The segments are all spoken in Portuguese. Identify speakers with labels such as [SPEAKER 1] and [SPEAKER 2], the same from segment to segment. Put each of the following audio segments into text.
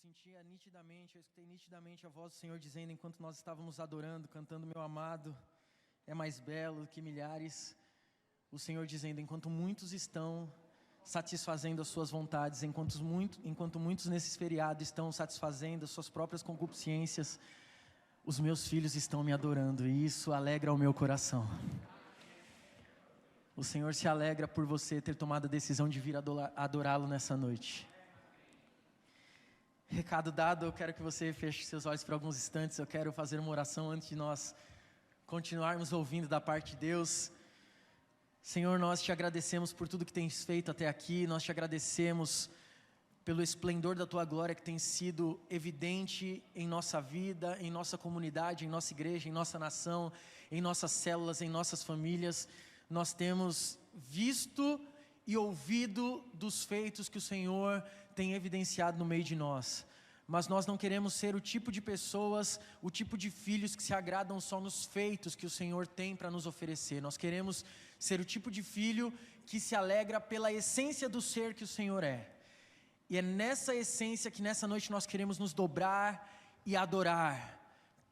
[SPEAKER 1] sentia nitidamente, eu escutei nitidamente a voz do Senhor dizendo, enquanto nós estávamos adorando, cantando meu amado, é mais belo que milhares, o Senhor dizendo, enquanto muitos estão satisfazendo as suas vontades, enquanto muitos nesse feriado estão satisfazendo as suas próprias concupiscências, os meus filhos estão me adorando, e isso alegra o meu coração. O Senhor se alegra por você ter tomado a decisão de vir adorá-lo nessa noite. Recado dado, eu quero que você feche seus olhos por alguns instantes. Eu quero fazer uma oração antes de nós continuarmos ouvindo da parte de Deus. Senhor, nós te agradecemos por tudo que tens feito até aqui. Nós te agradecemos pelo esplendor da tua glória que tem sido evidente em nossa vida, em nossa comunidade, em nossa igreja, em nossa nação, em nossas células, em nossas famílias. Nós temos visto e ouvido dos feitos que o Senhor tem evidenciado no meio de nós. Mas nós não queremos ser o tipo de pessoas, o tipo de filhos que se agradam só nos feitos que o Senhor tem para nos oferecer. Nós queremos ser o tipo de filho que se alegra pela essência do ser que o Senhor é. E é nessa essência que nessa noite nós queremos nos dobrar e adorar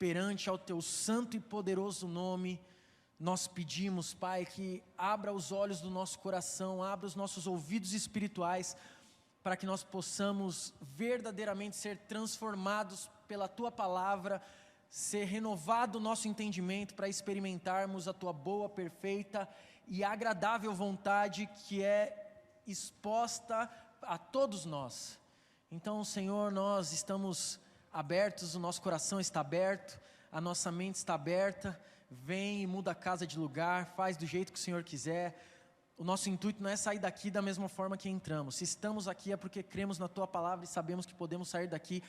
[SPEAKER 1] perante ao teu santo e poderoso nome. Nós pedimos, Pai, que abra os olhos do nosso coração, abra os nossos ouvidos espirituais, para que nós possamos verdadeiramente ser transformados pela Tua Palavra, ser renovado o nosso entendimento para experimentarmos a Tua boa, perfeita e agradável vontade que é exposta a todos nós. Então, Senhor, nós estamos abertos, o nosso coração está aberto, a nossa mente está aberta. Vem e muda a casa de lugar, faz do jeito que o Senhor quiser. O nosso intuito não é sair daqui da mesma forma que entramos. Se estamos aqui é porque cremos na Tua Palavra e sabemos que podemos sair daqui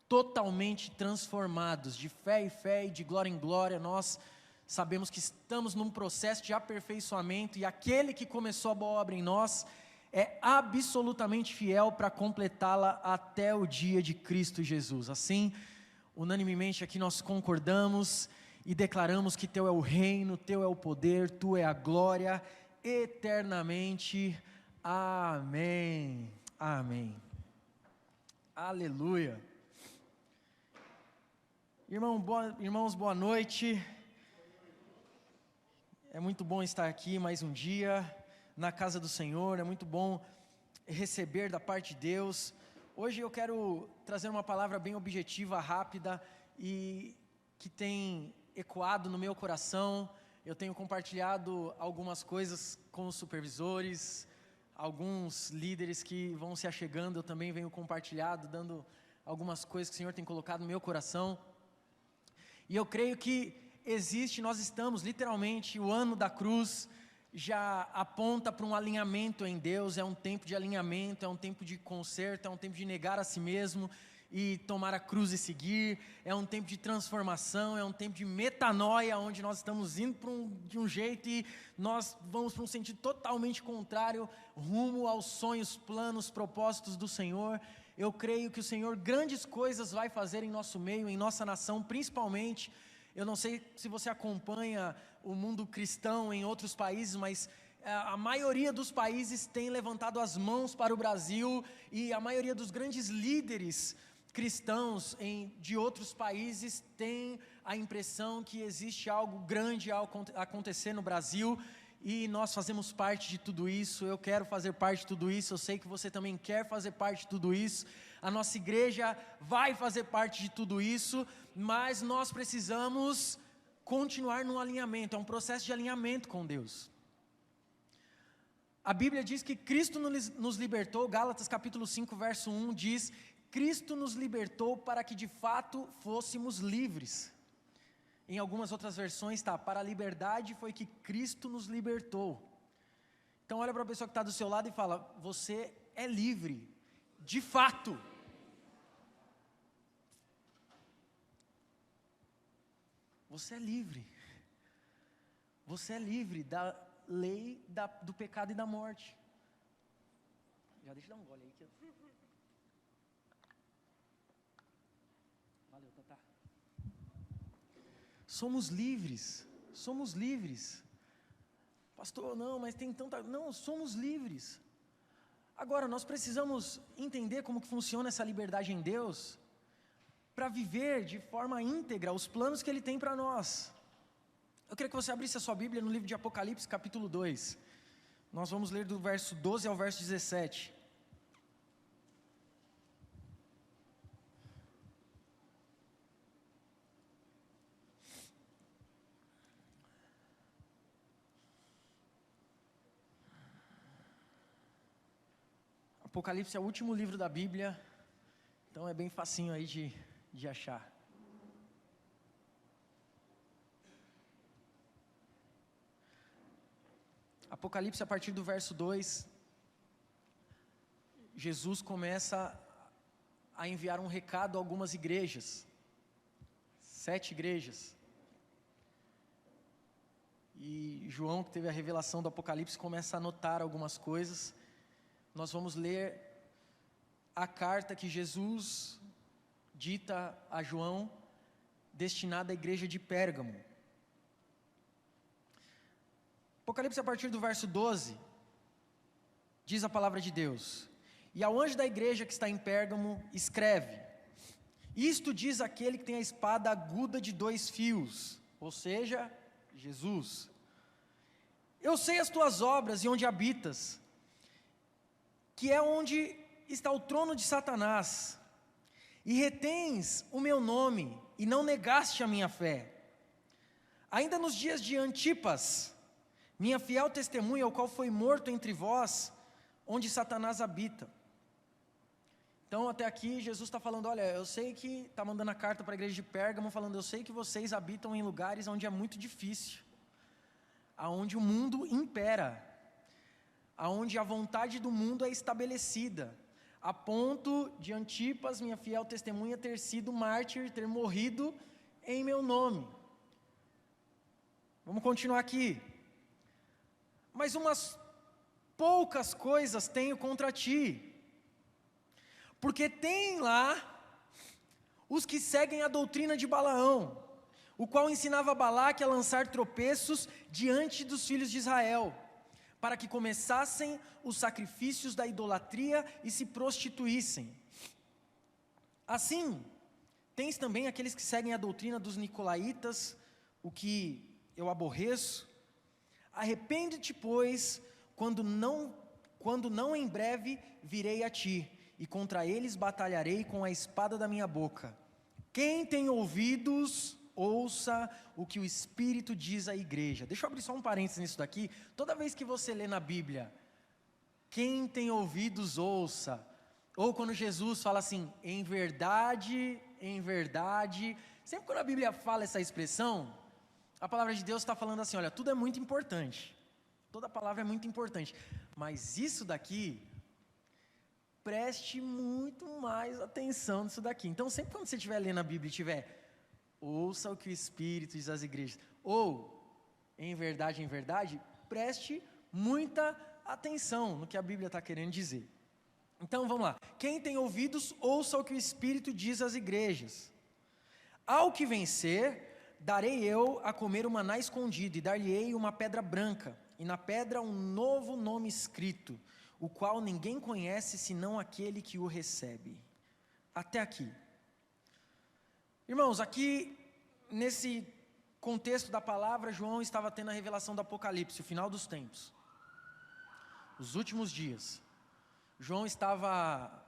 [SPEAKER 1] totalmente transformados, de fé em fé e de glória em glória. Nós sabemos que estamos num processo de aperfeiçoamento e aquele que começou a boa obra em nós é absolutamente fiel para completá-la até o dia de Cristo Jesus. Assim, unanimemente aqui nós concordamos e declaramos que Teu é o reino, Teu é o poder, Tu é a glória, eternamente. Amém. Amém. Aleluia. Irmãos, boa noite. É muito bom estar aqui mais um dia na casa do Senhor. É muito bom receber da parte de Deus. Hoje eu quero trazer uma palavra bem objetiva, rápida e que tem ecoado no meu coração. Eu tenho compartilhado algumas coisas com os supervisores, alguns líderes que vão se achegando, eu também venho compartilhado, dando algumas coisas que o Senhor tem colocado no meu coração. E eu creio que nós estamos literalmente, o ano da cruz já aponta para um alinhamento em Deus. É um tempo de alinhamento, é um tempo de conserto, é um tempo de negar a si mesmo e tomar a cruz e seguir. É um tempo de transformação, é um tempo de metanoia, onde nós estamos indo de um jeito e nós vamos para um sentido totalmente contrário, rumo aos sonhos, planos, propósitos do Senhor. Eu creio que o Senhor grandes coisas vai fazer em nosso meio, em nossa nação, principalmente. Eu não sei se você acompanha o mundo cristão em outros países, mas a maioria dos países tem levantado as mãos para o Brasil e a maioria dos grandes líderes cristãos de outros países tem a impressão que existe algo grande a acontecer no Brasil e nós fazemos parte de tudo isso. Eu quero fazer parte de tudo isso, eu sei que você também quer fazer parte de tudo isso. A nossa igreja vai fazer parte de tudo isso, mas nós precisamos continuar no alinhamento, é um processo de alinhamento com Deus. A Bíblia diz que Cristo nos libertou, Gálatas capítulo 5, verso 1 diz: Cristo nos libertou para que de fato fôssemos livres. Em algumas outras versões está: para a liberdade foi que Cristo nos libertou. Então olha para a pessoa que está do seu lado e fala: você é livre, de fato. Você é livre. Você é livre da lei do pecado e da morte. Já deixa eu dar um gole aí que eu... Valeu, Tatá. Somos livres. Somos livres. Pastor, não, mas tem tanta... Não, somos livres. Agora, nós precisamos entender como que funciona essa liberdade em Deus para viver de forma íntegra os planos que Ele tem para nós. Eu queria que você abrisse a sua Bíblia no livro de Apocalipse, capítulo 2. Nós vamos ler do verso 12 ao verso 17. Apocalipse é o último livro da Bíblia, então é bem facinho aí de achar. Apocalipse, a partir do verso 2, Jesus começa a enviar um recado a algumas igrejas, 7 igrejas. E João, que teve a revelação do Apocalipse, começa a anotar algumas coisas. Nós vamos ler a carta que Jesus dita a João, destinada à igreja de Pérgamo. Apocalipse, a partir do verso 12, diz a palavra de Deus: e ao anjo da igreja que está em Pérgamo, escreve: isto diz aquele que tem a espada aguda de 2 fios, ou seja, Jesus. Eu sei as tuas obras e onde habitas, que é onde está o trono de Satanás, e retens o meu nome, e não negaste a minha fé. Ainda nos dias de Antipas, minha fiel testemunha, o qual foi morto entre vós, onde Satanás habita. Então até aqui Jesus está falando, olha, eu sei que, está mandando a carta para a igreja de Pérgamo, falando, eu sei que vocês habitam em lugares onde é muito difícil, aonde o mundo impera, aonde a vontade do mundo é estabelecida, a ponto de Antipas, minha fiel testemunha, ter sido mártir, ter morrido em meu nome. Vamos continuar aqui. Mas umas poucas coisas tenho contra ti, porque tem lá os que seguem a doutrina de Balaão, o qual ensinava Balaque a lançar tropeços diante dos filhos de Israel, para que começassem os sacrifícios da idolatria e se prostituíssem. Assim, tens também aqueles que seguem a doutrina dos nicolaítas, o que eu aborreço. Arrepende-te, pois, quando não em breve virei a ti, e contra eles batalharei com a espada da minha boca. Quem tem ouvidos, ouça o que o Espírito diz à igreja. Deixa eu abrir só um parênteses nisso daqui. Toda vez que você lê na Bíblia, quem tem ouvidos, ouça. Ou quando Jesus fala assim, em verdade, sempre quando a Bíblia fala essa expressão, a palavra de Deus está falando assim, olha, tudo é muito importante, toda palavra é muito importante, mas isso daqui, preste muito mais atenção nisso daqui. Então sempre quando você estiver lendo a Bíblia e tiver, ouça o que o Espírito diz às igrejas, ou, em verdade, preste muita atenção no que a Bíblia está querendo dizer. Então vamos lá, quem tem ouvidos, ouça o que o Espírito diz às igrejas. Ao que vencer, darei eu a comer o maná escondido, e dar-lhe-ei uma pedra branca, e na pedra um novo nome escrito, o qual ninguém conhece, senão aquele que o recebe. Até aqui. Irmãos, aqui, nesse contexto da palavra, João estava tendo a revelação do Apocalipse, o final dos tempos, os últimos dias. João estava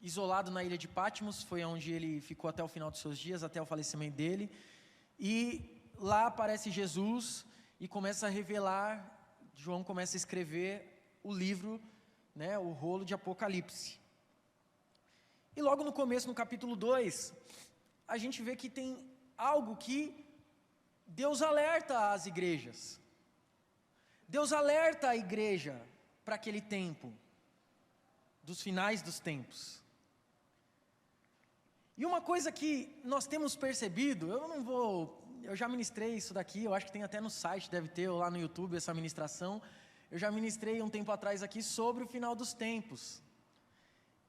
[SPEAKER 1] isolado na ilha de Patmos, foi onde ele ficou até o final dos seus dias, até o falecimento dele, e lá aparece Jesus e começa a revelar, João começa a escrever o livro, né, o rolo de Apocalipse. E logo no começo, no capítulo 2, a gente vê que tem algo que Deus alerta às igrejas. Deus alerta a igreja para aquele tempo, dos finais dos tempos. E uma coisa que nós temos percebido, eu já ministrei isso daqui, eu acho que tem até no site, deve ter, ou lá no YouTube essa ministração. Eu já ministrei um tempo atrás aqui sobre o final dos tempos,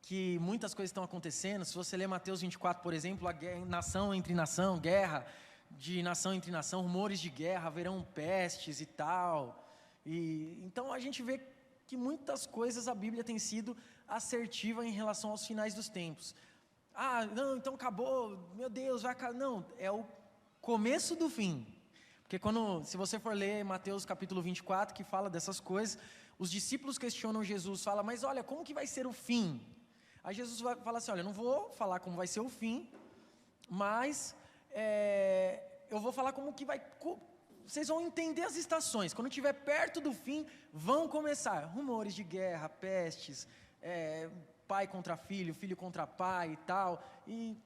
[SPEAKER 1] que muitas coisas estão acontecendo. Se você ler Mateus 24, por exemplo, nação entre nação, guerra de nação entre nação, rumores de guerra, haverão pestes e tal. E então a gente vê que muitas coisas a Bíblia tem sido assertiva em relação aos finais dos tempos. Ah, não, então acabou, meu Deus, vai acabar. Não, é o começo do fim. Porque se você for ler Mateus capítulo 24, que fala dessas coisas, os discípulos questionam Jesus, falam, mas olha, como que vai ser o fim? Aí Jesus fala assim, olha, eu não vou falar como vai ser o fim, mas eu vou falar como que vai... Vocês vão entender as estações. Quando estiver perto do fim, vão começar rumores de guerra, pestes, pai contra filho, filho contra pai e tal. E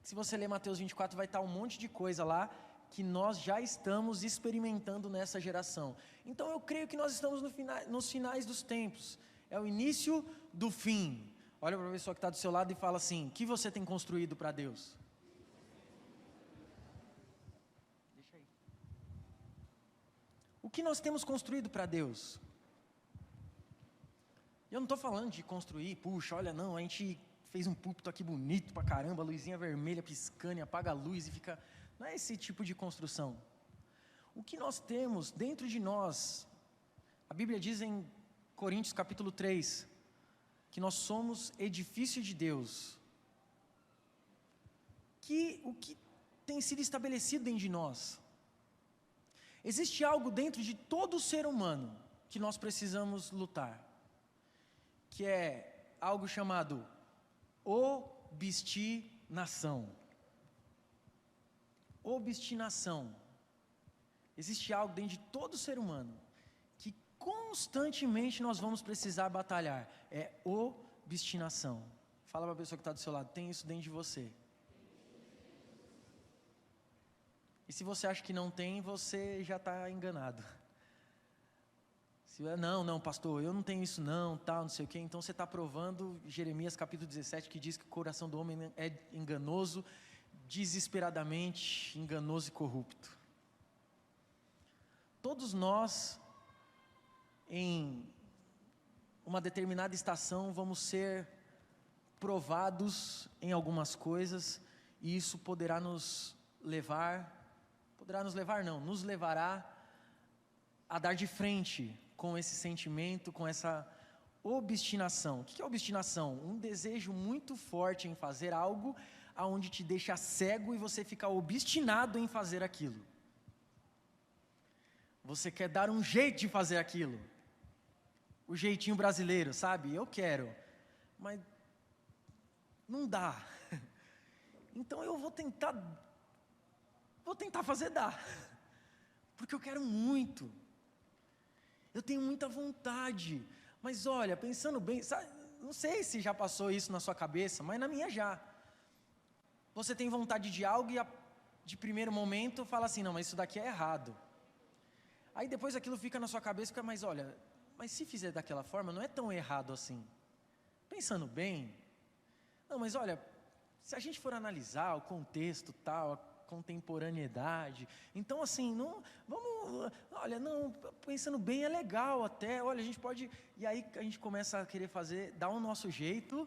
[SPEAKER 1] se você ler Mateus 24, vai estar um monte de coisa lá que nós já estamos experimentando nessa geração. Então eu creio que nós estamos nos finais dos tempos. É o início do fim. Olha para a pessoa que está do seu lado e fala assim, o que você tem construído para Deus? Deixa aí. O que nós temos construído para Deus? Eu não estou falando de construir, puxa, olha não, a gente fez um púlpito aqui bonito pra caramba, luzinha vermelha piscando e apaga a luz e fica... Não é esse tipo de construção. O que nós temos dentro de nós, a Bíblia diz em Coríntios capítulo 3, que nós somos edifício de Deus. O que tem sido estabelecido dentro de nós? Existe algo dentro de todo ser humano que nós precisamos lutar, que é algo chamado obstinação. Obstinação. Existe algo dentro de todo ser humano que constantemente nós vamos precisar batalhar. É obstinação. Fala para a pessoa que está do seu lado, tem isso dentro de você. E se você acha que não tem, você já está enganado. Não, pastor, eu não tenho isso não, tal, não sei o quê. Então você está provando Jeremias capítulo 17, que diz que o coração do homem é enganoso, desesperadamente enganoso e corrupto. Todos nós, em uma determinada estação, vamos ser provados em algumas coisas, e isso nos levará a dar de frente com esse sentimento, com essa obstinação. O que é obstinação? Um desejo muito forte em fazer algo aonde te deixa cego e você fica obstinado em fazer aquilo. Você quer dar um jeito de fazer aquilo. O jeitinho brasileiro, sabe? Eu quero, mas não dá. Então eu vou tentar fazer dar. Porque eu quero muito. Eu tenho muita vontade. Mas olha, pensando bem, sabe, não sei se já passou isso na sua cabeça, mas na minha já. Você tem vontade de algo e de primeiro momento fala assim, não, mas isso daqui é errado. Aí depois aquilo fica na sua cabeça e fica, mas olha, mas se fizer daquela forma não é tão errado assim. Pensando bem, não, mas olha, se a gente for analisar o contexto tal, a contemporaneidade, então assim, pensando bem é legal até, olha, a gente pode, e aí a gente começa a querer dar o nosso jeito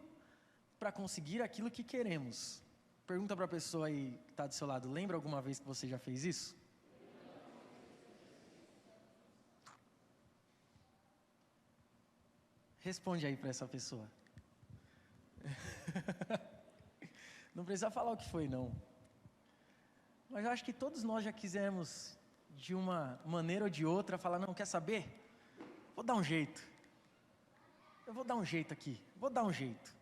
[SPEAKER 1] para conseguir aquilo que queremos. Pergunta para a pessoa aí que está do seu lado, lembra alguma vez que você já fez isso? Responde aí para essa pessoa. Não precisa falar o que foi, não. Mas eu acho que todos nós já quisemos, de uma maneira ou de outra, falar, não, quer saber? Vou dar um jeito. Eu vou dar um jeito aqui, vou dar um jeito.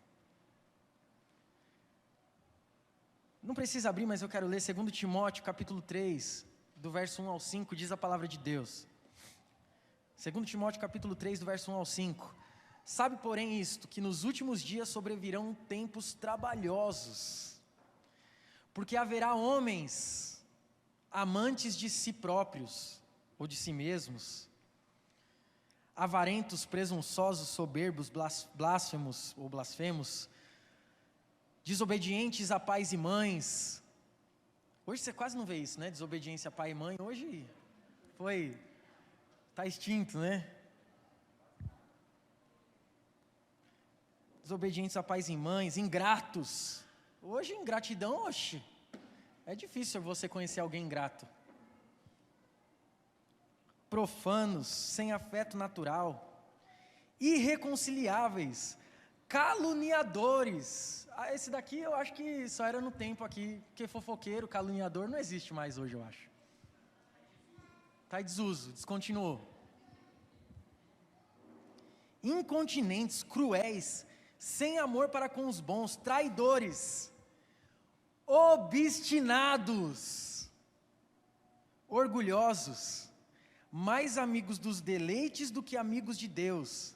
[SPEAKER 1] Não precisa abrir, mas eu quero ler 2 Timóteo, capítulo 3, do verso 1 ao 5, diz a palavra de Deus. 2 Timóteo, capítulo 3, do verso 1 ao 5. Sabe, porém, isto, que nos últimos dias sobrevirão tempos trabalhosos, porque haverá homens amantes de si próprios, ou de si mesmos, avarentos, presunçosos, soberbos, blasfemos, desobedientes a pais e mães. Hoje você quase não vê isso, né? Desobediência a pai e mãe, hoje está extinto, né? Desobedientes a pais e mães, ingratos. Hoje, ingratidão, é difícil você conhecer alguém ingrato. Profanos, sem afeto natural, irreconciliáveis, caluniadores. Esse daqui eu acho que só era no tempo aqui, porque fofoqueiro, caluniador não existe mais hoje, eu acho. Está em desuso, descontinuou. Incontinentes, cruéis, sem amor para com os bons, traidores, obstinados, orgulhosos, mais amigos dos deleites do que amigos de Deus,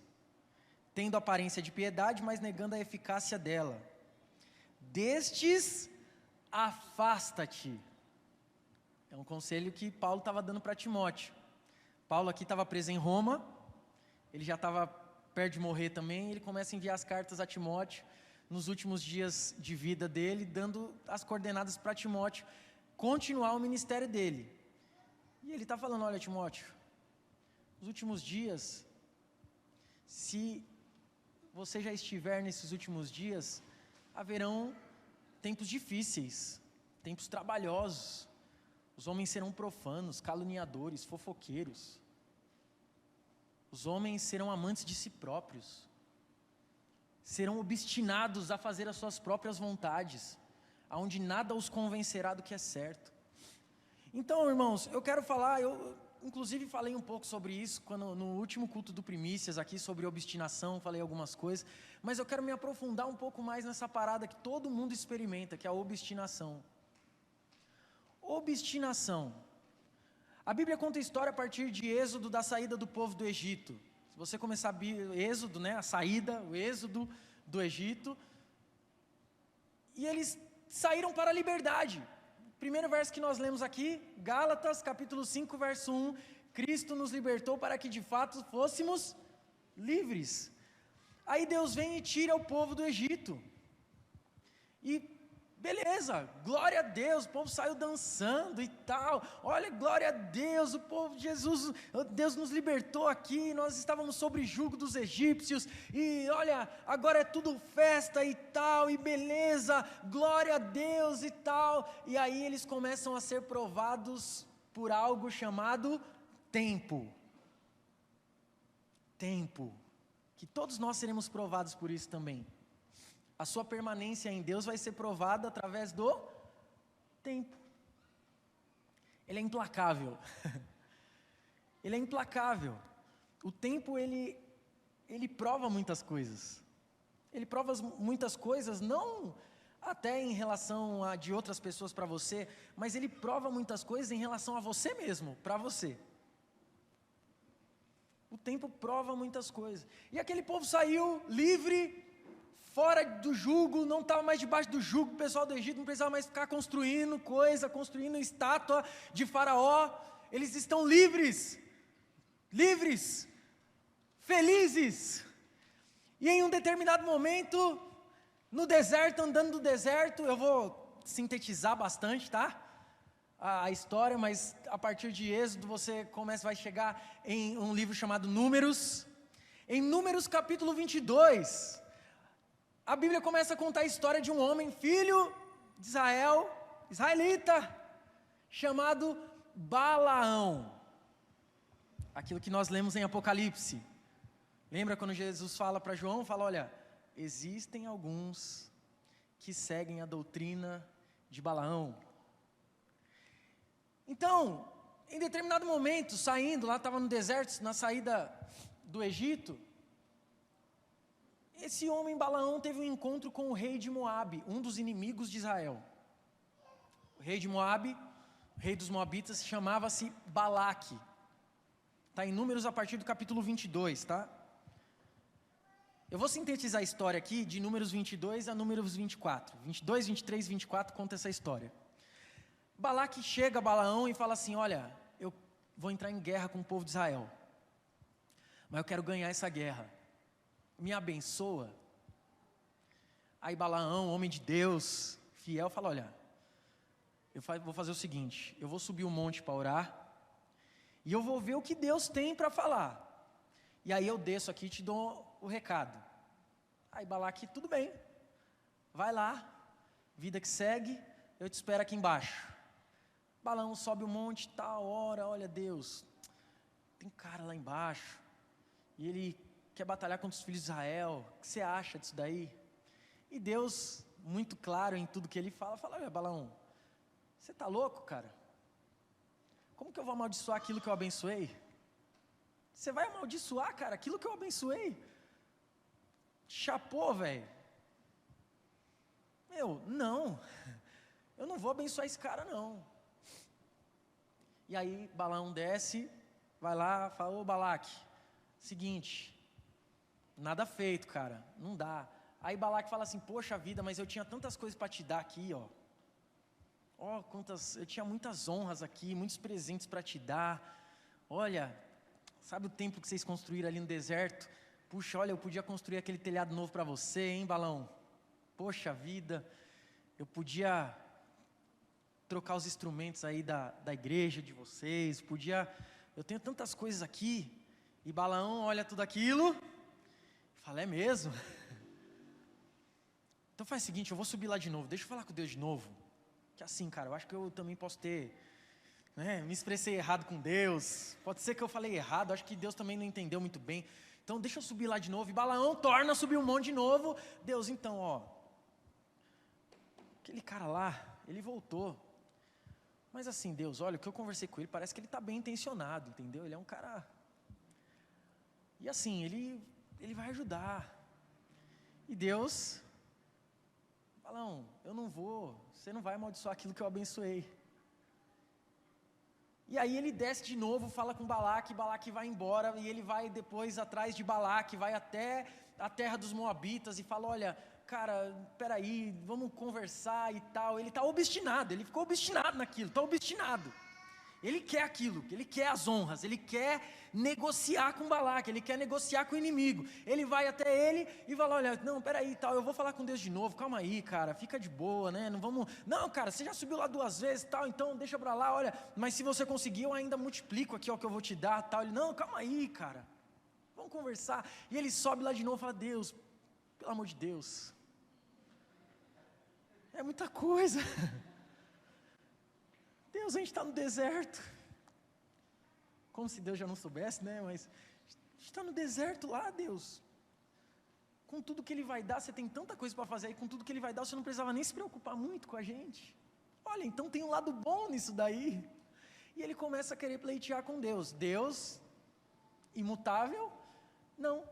[SPEAKER 1] tendo aparência de piedade, mas negando a eficácia dela. Destes, afasta-te. É um conselho que Paulo estava dando para Timóteo. Paulo aqui estava preso em Roma, ele já estava perto de morrer também, ele começa a enviar as cartas a Timóteo, nos últimos dias de vida dele, dando as coordenadas para Timóteo continuar o ministério dele. E ele está falando, olha Timóteo, nos últimos dias, se você já estiver nesses últimos dias, haverão tempos difíceis, tempos trabalhosos, os homens serão profanos, caluniadores, fofoqueiros, os homens serão amantes de si próprios, serão obstinados a fazer as suas próprias vontades, aonde nada os convencerá do que é certo. Então, irmãos, eu quero falar, eu inclusive falei um pouco sobre isso no último culto do Primícias, aqui sobre obstinação, falei algumas coisas, mas eu quero me aprofundar um pouco mais nessa parada que todo mundo experimenta, que é a obstinação. Obstinação. A Bíblia conta a história a partir de Êxodo, da saída do povo do Egito. Se você começar Êxodo, né, a saída, o Êxodo do Egito, e eles saíram para a liberdade. Primeiro verso que nós lemos aqui, Gálatas, capítulo 5, verso 1, Cristo nos libertou para que de fato fôssemos livres. Aí Deus vem e tira o povo do Egito. E beleza, glória a Deus, o povo saiu dançando e tal, olha, glória a Deus, o povo de Jesus, Deus nos libertou aqui, nós estávamos sob jugo dos egípcios, e olha, agora é tudo festa e tal, e beleza, glória a Deus e tal, e aí eles começam a ser provados por algo chamado tempo, que todos nós seremos provados por isso também. A sua permanência em Deus vai ser provada através do tempo. Ele é implacável. Ele é implacável. O tempo, ele prova muitas coisas. Ele prova muitas coisas, não até em relação a de outras pessoas para você, mas ele prova muitas coisas em relação a você mesmo, para você. O tempo prova muitas coisas. E aquele povo saiu livre, fora do jugo, não estava mais debaixo do jugo, o pessoal do Egito não precisava mais ficar construindo coisa, construindo estátua de Faraó, eles estão livres, felizes, e em um determinado momento, no deserto, andando no deserto, eu vou sintetizar bastante, tá? A história, mas a partir de Êxodo você vai chegar em um livro chamado Números, em Números capítulo 22, a Bíblia começa a contar a história de um homem, filho de Israel, israelita, chamado Balaão. Aquilo que nós lemos em Apocalipse. Lembra quando Jesus fala para João, fala, olha, existem alguns que seguem a doutrina de Balaão. Então, em determinado momento, saindo, lá estava no deserto, na saída do Egito, esse homem Balaão teve um encontro com o rei de Moabe, um dos inimigos de Israel. O rei de Moabe, o rei dos Moabitas, chamava-se Balaque. Está em Números a partir do capítulo 22, tá? Eu vou sintetizar a história aqui de Números 22 a Números 24. 22, 23, 24 conta essa história. Balaque chega a Balaão e fala assim, olha, eu vou entrar em guerra com o povo de Israel, mas eu quero ganhar essa guerra. Me abençoa. Aí Balaão, homem de Deus, fiel, fala, olha, eu vou fazer o seguinte, eu vou subir um monte para orar, e eu vou ver o que Deus tem para falar, e aí eu desço aqui e te dou o recado. Aí Balaque, tudo bem, vai lá, vida que segue, eu te espero aqui embaixo. Balaão sobe um monte, tal hora, olha Deus, tem cara lá embaixo, e ele quer batalhar contra os filhos de Israel, o que você acha disso daí? E Deus, muito claro em tudo que ele fala, olha Balaão, você está louco, cara? Como que eu vou amaldiçoar aquilo que eu abençoei? Você vai amaldiçoar, cara, aquilo que eu abençoei? Chapou, velho. Não, eu não vou abençoar esse cara, não. E aí, Balaão desce, vai lá, fala, ô Balaque, seguinte, nada feito, cara, não dá. Aí Balaque fala assim, poxa vida, mas eu tinha tantas coisas para te dar aqui, ó. Eu tinha muitas honras aqui, muitos presentes para te dar. Olha, sabe o templo que vocês construíram ali no deserto? Puxa, olha, eu podia construir aquele telhado novo para você, hein, Balaão? Poxa vida, eu podia trocar os instrumentos aí da igreja de vocês, eu tenho tantas coisas aqui. E Balaão olha tudo aquilo e fala, é mesmo? Então faz o seguinte, eu vou subir lá de novo, deixa eu falar com Deus de novo. Que assim, cara, eu acho que eu também posso ter, me expressei errado com Deus, pode ser que eu falei errado, acho que Deus também não entendeu muito bem. Então deixa eu subir lá de novo, e Balaão torna a subir um monte de novo. Deus, então, aquele cara lá, ele voltou. Mas assim, Deus, olha, o que eu conversei com ele, parece que ele está bem intencionado, entendeu? Ele é um cara... E assim, ele vai ajudar. E Deus... Balaão, você não vai amaldiçoar aquilo que eu abençoei. E aí ele desce de novo, fala com Balaque vai embora, e ele vai depois atrás de Balaque, vai até a terra dos Moabitas e fala, olha, cara, peraí, vamos conversar e tal. Ele está obstinado, ele ficou obstinado naquilo, está obstinado. Ele quer aquilo, ele quer as honras, ele quer negociar com Balaque, ele quer negociar com o inimigo. Ele vai até ele e fala, olha, não, peraí, tal, eu vou falar com Deus de novo, calma aí, cara, fica de boa, né, não, cara, você já subiu lá 2 vezes, tal, então deixa pra lá, olha, mas se você conseguir, eu ainda multiplico aqui, ó, o que eu vou te dar, tal. Ele, não, calma aí, cara, vamos conversar. E ele sobe lá de novo e fala, Deus, pelo amor de Deus, é muita coisa. Deus, a gente está no deserto. Como se Deus já não soubesse, né? Mas a gente está no deserto lá, Deus. Com tudo que Ele vai dar, você tem tanta coisa para fazer aí, com tudo que Ele vai dar, você não precisava nem se preocupar muito com a gente. Olha, então tem um lado bom nisso daí. E ele começa a querer pleitear com Deus. Deus, imutável, não.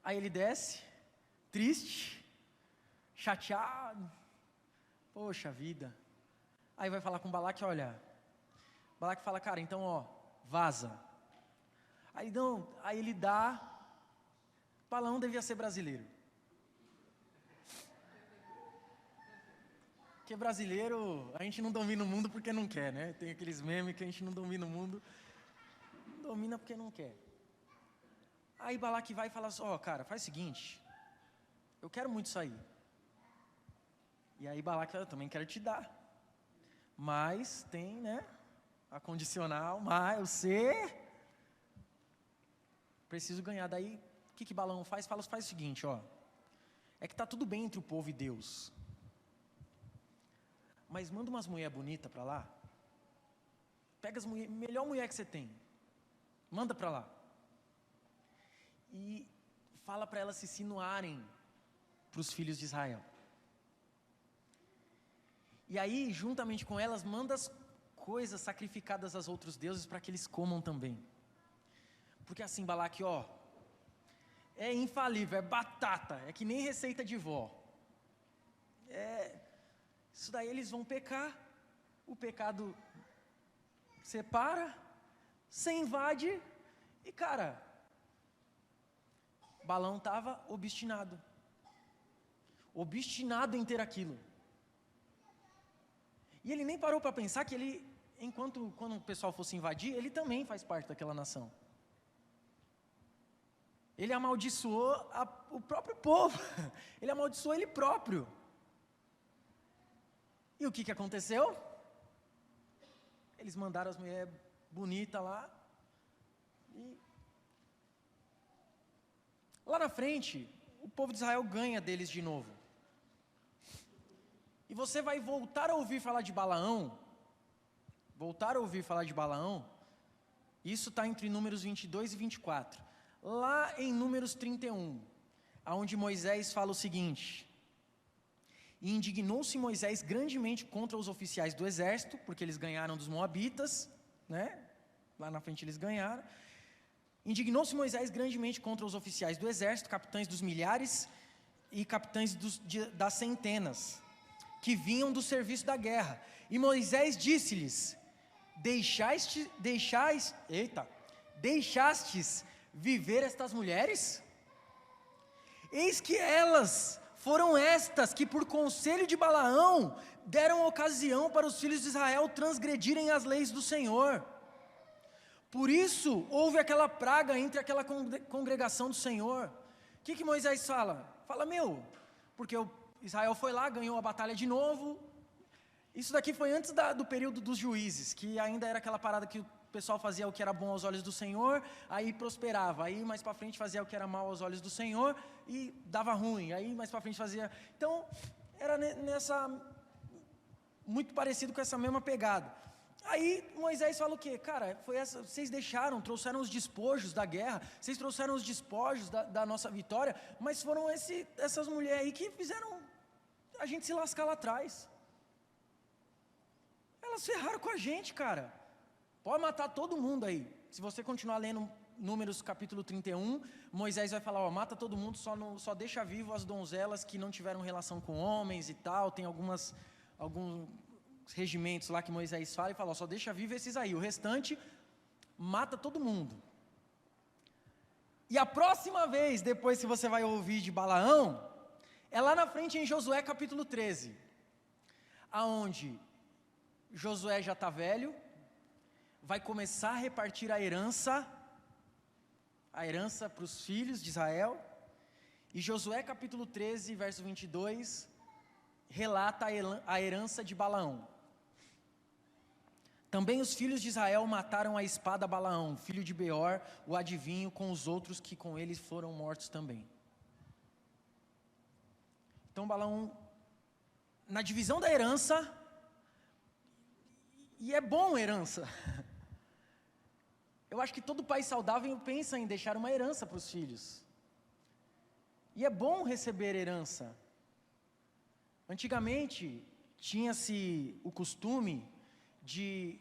[SPEAKER 1] Aí ele desce, triste, chateado. Poxa vida. Aí vai falar com Balaque, olha, Balaque fala, cara, então vaza. Aí ele dá, Balaão devia ser brasileiro. Porque brasileiro, a gente não domina o mundo porque não quer, né? Tem aqueles memes que a gente não domina o mundo, domina porque não quer. Aí Balaque vai e fala assim, cara, faz o seguinte, eu quero muito sair. E aí Balaque fala, eu também quero te dar. Mas tem, a condicional, mas você preciso ganhar. Daí, o que Balaão faz? Faz o seguinte, é que está tudo bem entre o povo e Deus. Mas manda umas mulheres bonitas para lá. Pega melhor mulher que você tem. Manda para lá. E fala para elas se insinuarem para os filhos de Israel. E aí, juntamente com elas, manda as coisas sacrificadas aos outros deuses para que eles comam também. Porque assim, Balaque, é infalível, é batata, é que nem receita de vó. Isso daí eles vão pecar, o pecado separa, você invade, e cara, Balaão estava obstinado em ter aquilo. E ele nem parou para pensar que quando o pessoal fosse invadir, ele também faz parte daquela nação. Ele amaldiçoou o próprio povo, ele amaldiçoou ele próprio. E o que aconteceu? Eles mandaram as mulheres bonitas lá, e lá na frente, o povo de Israel ganha deles de novo. E você vai voltar a ouvir falar de Balaão, isso está entre Números 22 e 24. lá em Números 31, onde Moisés fala o seguinte: e indignou-se Moisés grandemente contra os oficiais do exército, porque eles ganharam dos moabitas, né? Lá na frente eles ganharam. Indignou-se Moisés grandemente contra os oficiais do exército, capitães dos milhares e capitães das centenas, que vinham do serviço da guerra. E Moisés disse-lhes: deixastes viver estas mulheres? Eis que elas foram estas que por conselho de Balaão deram ocasião para os filhos de Israel transgredirem as leis do Senhor. Por isso houve aquela praga entre aquela congregação do Senhor. O que Moisés fala? Fala, porque Israel foi lá, ganhou a batalha de novo. Isso daqui foi antes do período dos juízes, que ainda era aquela parada que o pessoal fazia o que era bom aos olhos do Senhor, aí prosperava, aí mais para frente fazia o que era mal aos olhos do Senhor e dava ruim, aí mais para frente fazia. Então, era muito parecido com essa mesma pegada. Aí Moisés fala o quê? Cara, vocês trouxeram os despojos da guerra, vocês trouxeram os despojos da nossa vitória, mas foram essas mulheres aí que fizeram a gente se lascar lá atrás. Elas ferraram com a gente, cara. Pode matar todo mundo aí. Se você continuar lendo Números capítulo 31, Moisés vai falar, mata todo mundo, só deixa vivo as donzelas que não tiveram relação com homens e tal. Tem alguns regimentos lá que Moisés fala e fala, só deixa vivo esses aí, o restante mata todo mundo. E a próxima vez, depois que você vai ouvir de Balaão, é lá na frente em Josué capítulo 13, aonde Josué já está velho, vai começar a repartir a herança para os filhos de Israel, e Josué capítulo 13, verso 22, relata a herança de Balaão. Também os filhos de Israel mataram a espada Balaão, filho de Beor, o adivinho, com os outros que com eles foram mortos também. Então Balaão, na divisão da herança, e é bom herança. Eu acho que todo pai saudável pensa em deixar uma herança para os filhos. E é bom receber herança. Antigamente, tinha-se o costume de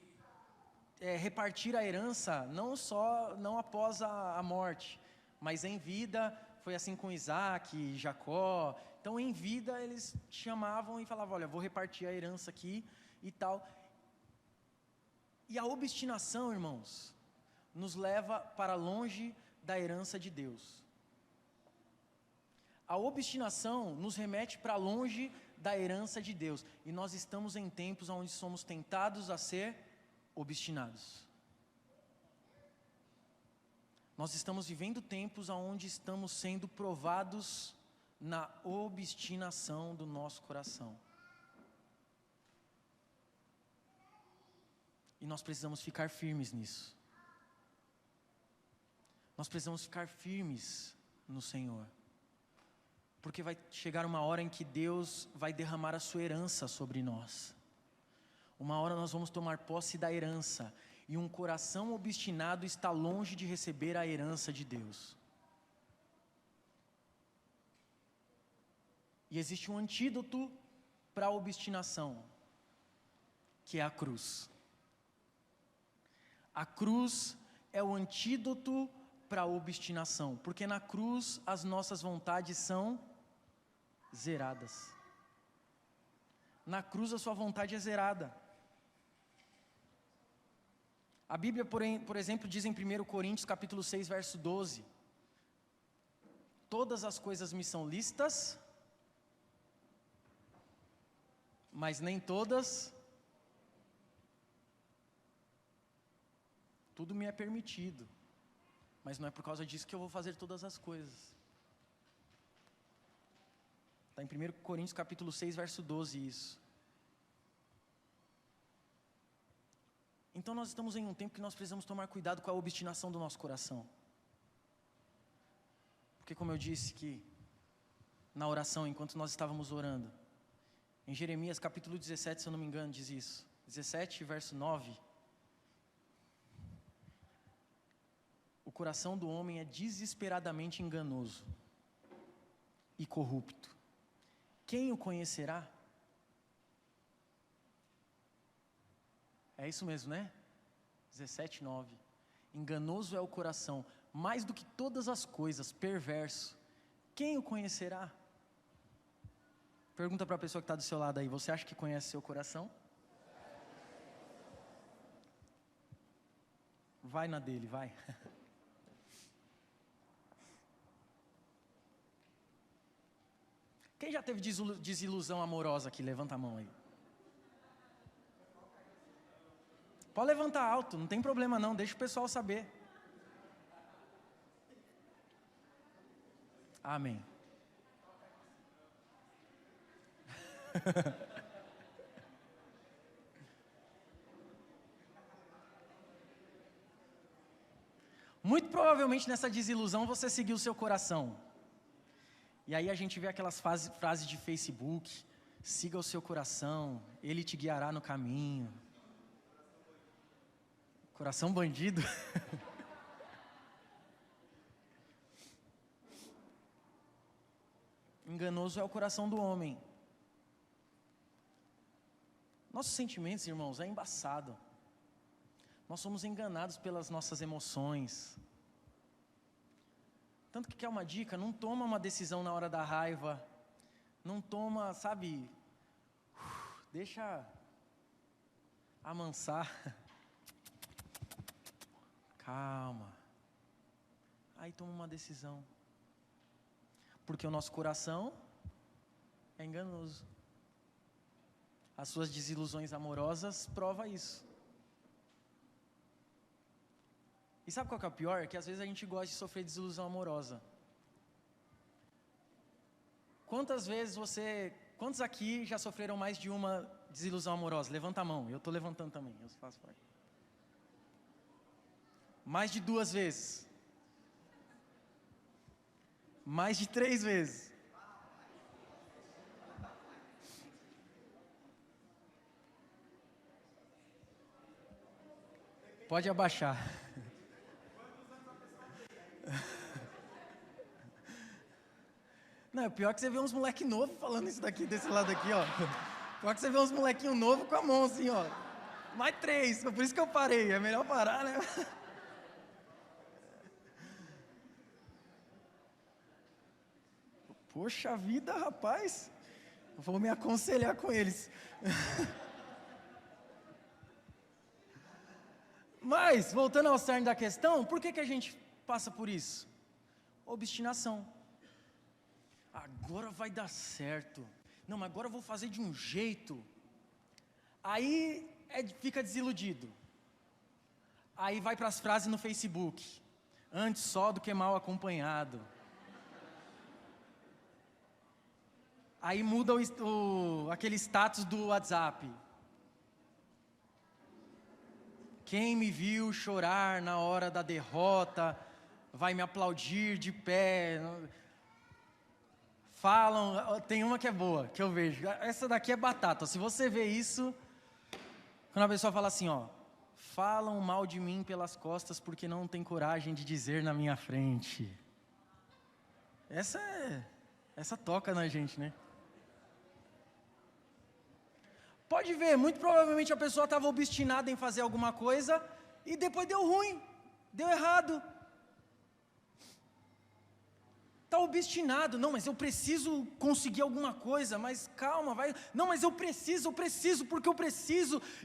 [SPEAKER 1] repartir a herança, não após a morte, mas em vida. Foi assim com Isaac, Jacó. Então, em vida, eles chamavam e falavam, olha, vou repartir a herança aqui e tal. E a obstinação, irmãos, nos leva para longe da herança de Deus. A obstinação nos remete para longe da herança de Deus. E nós estamos em tempos onde somos tentados a ser obstinados. Nós estamos vivendo tempos onde estamos sendo provados na obstinação do nosso coração. E nós precisamos ficar firmes nisso. Nós precisamos ficar firmes no Senhor. Porque vai chegar uma hora em que Deus vai derramar a sua herança sobre nós. Uma hora nós vamos tomar posse da herança. E um coração obstinado está longe de receber a herança de Deus. E existe um antídoto para a obstinação, que é a cruz. A cruz é o antídoto para a obstinação, porque na cruz as nossas vontades são zeradas. Na cruz a sua vontade é zerada. A Bíblia, por exemplo, diz em 1 Coríntios capítulo 6, verso 12: todas as coisas me são lícitas, mas nem todas. Tudo me é permitido, mas não é por causa disso que eu vou fazer todas as coisas. Está em 1 Coríntios capítulo 6, verso 12 isso. Então nós estamos em um tempo que nós precisamos tomar cuidado com a obstinação do nosso coração. Porque como eu disse que na oração, enquanto nós estávamos orando, em Jeremias capítulo 17, se eu não me engano, diz isso. 17, verso 9. coração do homem é desesperadamente enganoso e corrupto. Quem o conhecerá? É isso mesmo, né? 17:9. Enganoso é o coração, mais do que todas as coisas, perverso. Quem o conhecerá? Pergunta para a pessoa que está do seu lado aí, você acha que conhece seu coração? Vai na dele, vai. Quem já teve desilusão amorosa aqui? Levanta a mão aí. Pode levantar alto, não tem problema não, deixa o pessoal saber. Amém. Muito provavelmente nessa desilusão você seguiu o seu coração. E aí a gente vê aquelas frases de Facebook: siga o seu coração, ele te guiará no caminho. Coração bandido. Enganoso é o coração do homem. Nossos sentimentos, irmãos, é embaçado. Nós somos enganados pelas nossas emoções. Tanto que quer uma dica, não toma uma decisão na hora da raiva. Não toma, sabe, deixa amansar. Calma. Aí toma uma decisão. Porque o nosso coração é enganoso. As suas desilusões amorosas provam isso. E sabe qual que é o pior? É que às vezes a gente gosta de sofrer desilusão amorosa. Quantos aqui já sofreram mais de uma desilusão amorosa? Levanta a mão, eu estou levantando também, eu faço parte. Mais de 2 vezes. Mais de 3 vezes. Pode abaixar. Não, é pior que você vê uns moleque novo falando isso daqui, desse lado aqui, ó. Pior que você vê uns molequinhos novos com a mão assim, ó. Mais 3, por isso que eu parei, é melhor parar, né? Poxa vida, rapaz. Vou me aconselhar com eles. Mas, voltando ao cerne da questão, por que a gente passa por isso? Obstinação. Agora vai dar certo. Não, mas agora eu vou fazer de um jeito. Aí fica desiludido. Aí vai para as frases no Facebook. Antes só do que mal acompanhado. Aí muda aquele status do WhatsApp. Quem me viu chorar na hora da derrota vai me aplaudir de pé. Falam, tem uma que é boa, que eu vejo. Essa daqui é batata. Se você vê isso, quando a pessoa fala assim, ó, falam mal de mim pelas costas porque não tem coragem de dizer na minha frente. Essa toca na gente, né? Pode ver, muito provavelmente a pessoa estava obstinada em fazer alguma coisa e depois deu ruim, deu errado. Está obstinado, não, mas eu preciso conseguir alguma coisa, mas calma, vai. Não, mas eu preciso, porque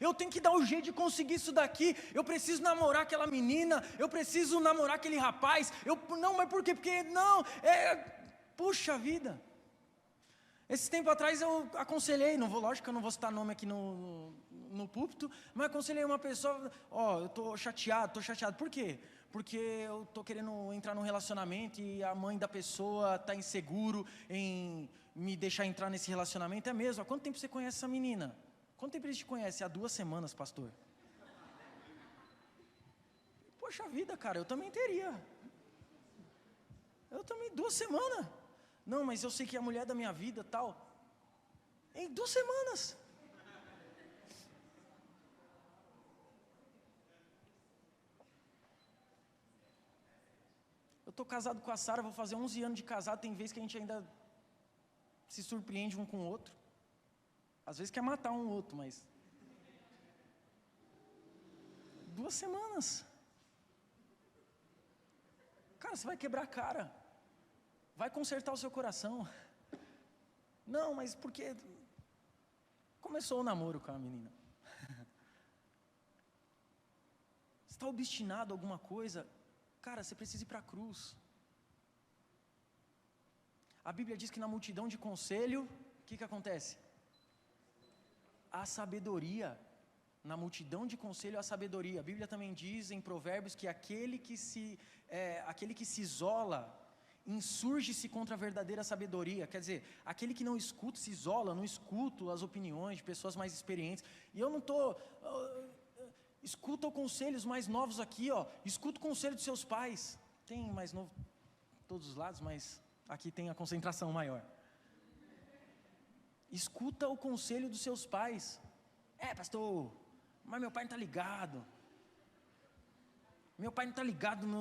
[SPEAKER 1] eu tenho que dar um jeito de conseguir isso daqui, eu preciso namorar aquela menina, eu preciso namorar aquele rapaz, não, mas por quê? Porque, não, puxa vida. Esse tempo atrás eu aconselhei, lógico que eu não vou citar nome aqui no púlpito, mas aconselhei uma pessoa, eu estou chateado, por quê? Porque eu estou querendo entrar num relacionamento e a mãe da pessoa está inseguro em me deixar entrar nesse relacionamento. É mesmo? Há quanto tempo você conhece essa menina? Quanto tempo eles te conhecem? Há 2 semanas, pastor. Poxa vida, cara, eu também teria. 2 semanas. Não, mas eu sei que é a mulher da minha vida, tal. Em 2 semanas. estou casado com a Sara, vou fazer 11 anos de casado, tem vezes que a gente ainda se surpreende um com o outro. Às vezes quer matar um outro, mas... 2 semanas. Cara, você vai quebrar a cara. Vai consertar o seu coração. Não, mas porque... Começou o namoro com a menina. Você está obstinado a alguma coisa? Cara, você precisa ir para a cruz. A Bíblia diz que na multidão de conselho, o que acontece? Há sabedoria. Na multidão de conselho há sabedoria. A Bíblia também diz em Provérbios que aquele que se isola, insurge-se contra a verdadeira sabedoria. Quer dizer, aquele que não escuta, se isola, não escuta as opiniões de pessoas mais experientes. E eu não estou... escuta os conselhos mais novos aqui, ó. Escuta o conselho dos seus pais. Tem mais novo todos os lados, mas aqui tem a concentração maior. Escuta o conselho dos seus pais. Pastor, mas meu pai não está ligado. Meu pai não está ligado no...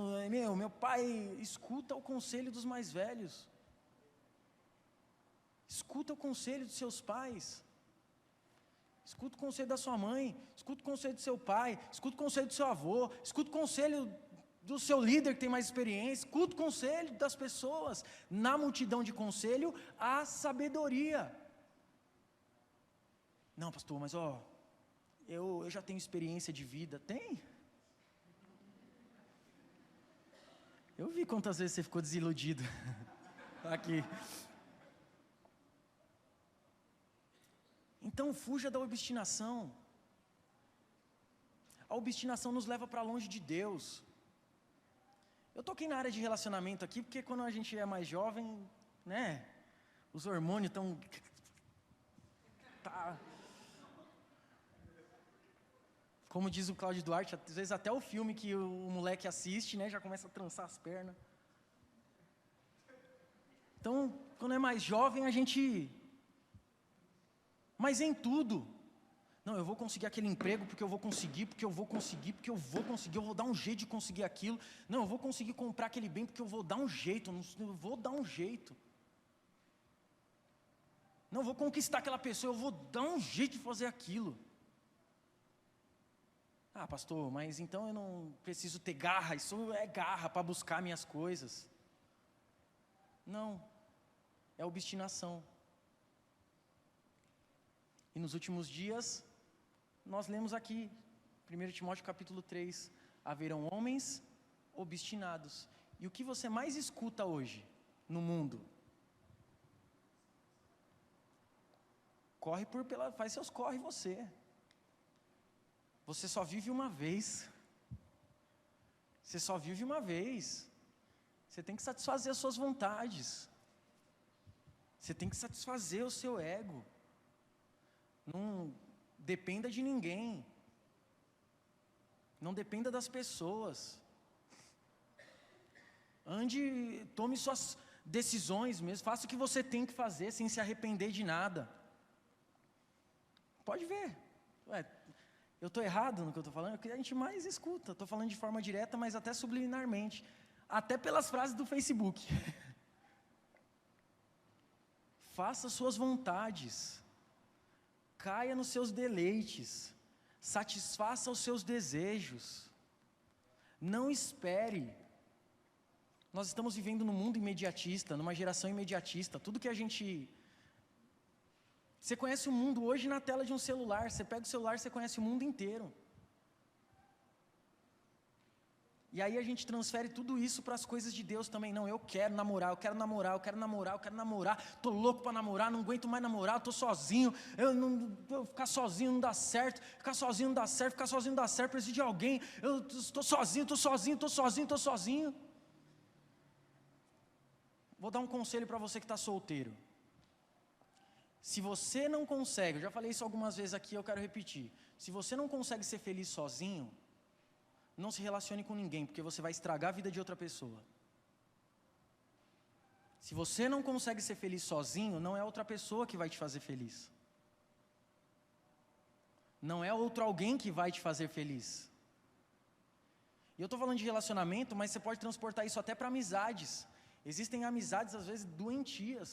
[SPEAKER 1] Meu pai escuta o conselho dos mais velhos. Escuta o conselho dos seus pais. Escuta o conselho da sua mãe. Escuta o conselho do seu pai. Escuta o conselho do seu avô. Escuta o conselho do seu líder que tem mais experiência. Escuta o conselho das pessoas. Na multidão de conselho, há sabedoria. Não, pastor, mas eu já tenho experiência de vida. Tem? Eu vi quantas vezes você ficou desiludido. Aqui. Então, fuja da obstinação. A obstinação nos leva para longe de Deus. Eu toquei na área de relacionamento aqui, porque quando a gente é mais jovem, né? Os hormônios estão... Como diz o Cláudio Duarte, às vezes até o filme que o moleque assiste, né, já começa a trançar as pernas. Então, quando é mais jovem, a gente... Mas em tudo. Não, eu vou conseguir aquele emprego porque eu vou conseguir, eu vou dar um jeito de conseguir aquilo. Não, eu vou conseguir comprar aquele bem porque eu vou dar um jeito, eu vou dar um jeito. Não, eu vou conquistar aquela pessoa, eu vou dar um jeito de fazer aquilo. Pastor, mas então eu não preciso ter garra, isso é garra para buscar minhas coisas. Não, é obstinação. E nos últimos dias, nós lemos aqui, 1 Timóteo capítulo 3, haverão homens obstinados. E o que você mais escuta hoje no mundo? Faz seus corre você. Você só vive uma vez. Você só vive uma vez. Você tem que satisfazer as suas vontades. Você tem que satisfazer o seu ego. Não dependa de ninguém. Não dependa das pessoas. Tome suas decisões mesmo. Faça o que você tem que fazer sem se arrepender de nada. Pode ver. Eu estou errado no que eu estou falando? É o que a gente mais escuta. Estou falando de forma direta, mas até subliminarmente. Até pelas frases do Facebook. Faça suas vontades. Caia nos seus deleites. Satisfaça os seus desejos. Não espere. Nós estamos vivendo num mundo imediatista, numa geração imediatista. Tudo que a gente... Você conhece o mundo hoje na tela de um celular. Você pega o celular, você conhece o mundo inteiro. E aí a gente transfere tudo isso para as coisas de Deus também. Não, eu quero namorar, estou louco para namorar, não aguento mais namorar, estou sozinho, ficar sozinho não dá certo, ficar sozinho não dá certo, preciso de alguém, eu estou sozinho. Vou dar um conselho para você que está solteiro. Se você não consegue, eu já falei isso algumas vezes aqui, eu quero repetir. Se você não consegue ser feliz sozinho, não se relacione com ninguém, porque você vai estragar a vida de outra pessoa. Se você não consegue ser feliz sozinho, não é outra pessoa que vai te fazer feliz. Não é outro alguém que vai te fazer feliz. E eu estou falando de relacionamento, mas você pode transportar isso até para amizades. Existem amizades, às vezes, doentias.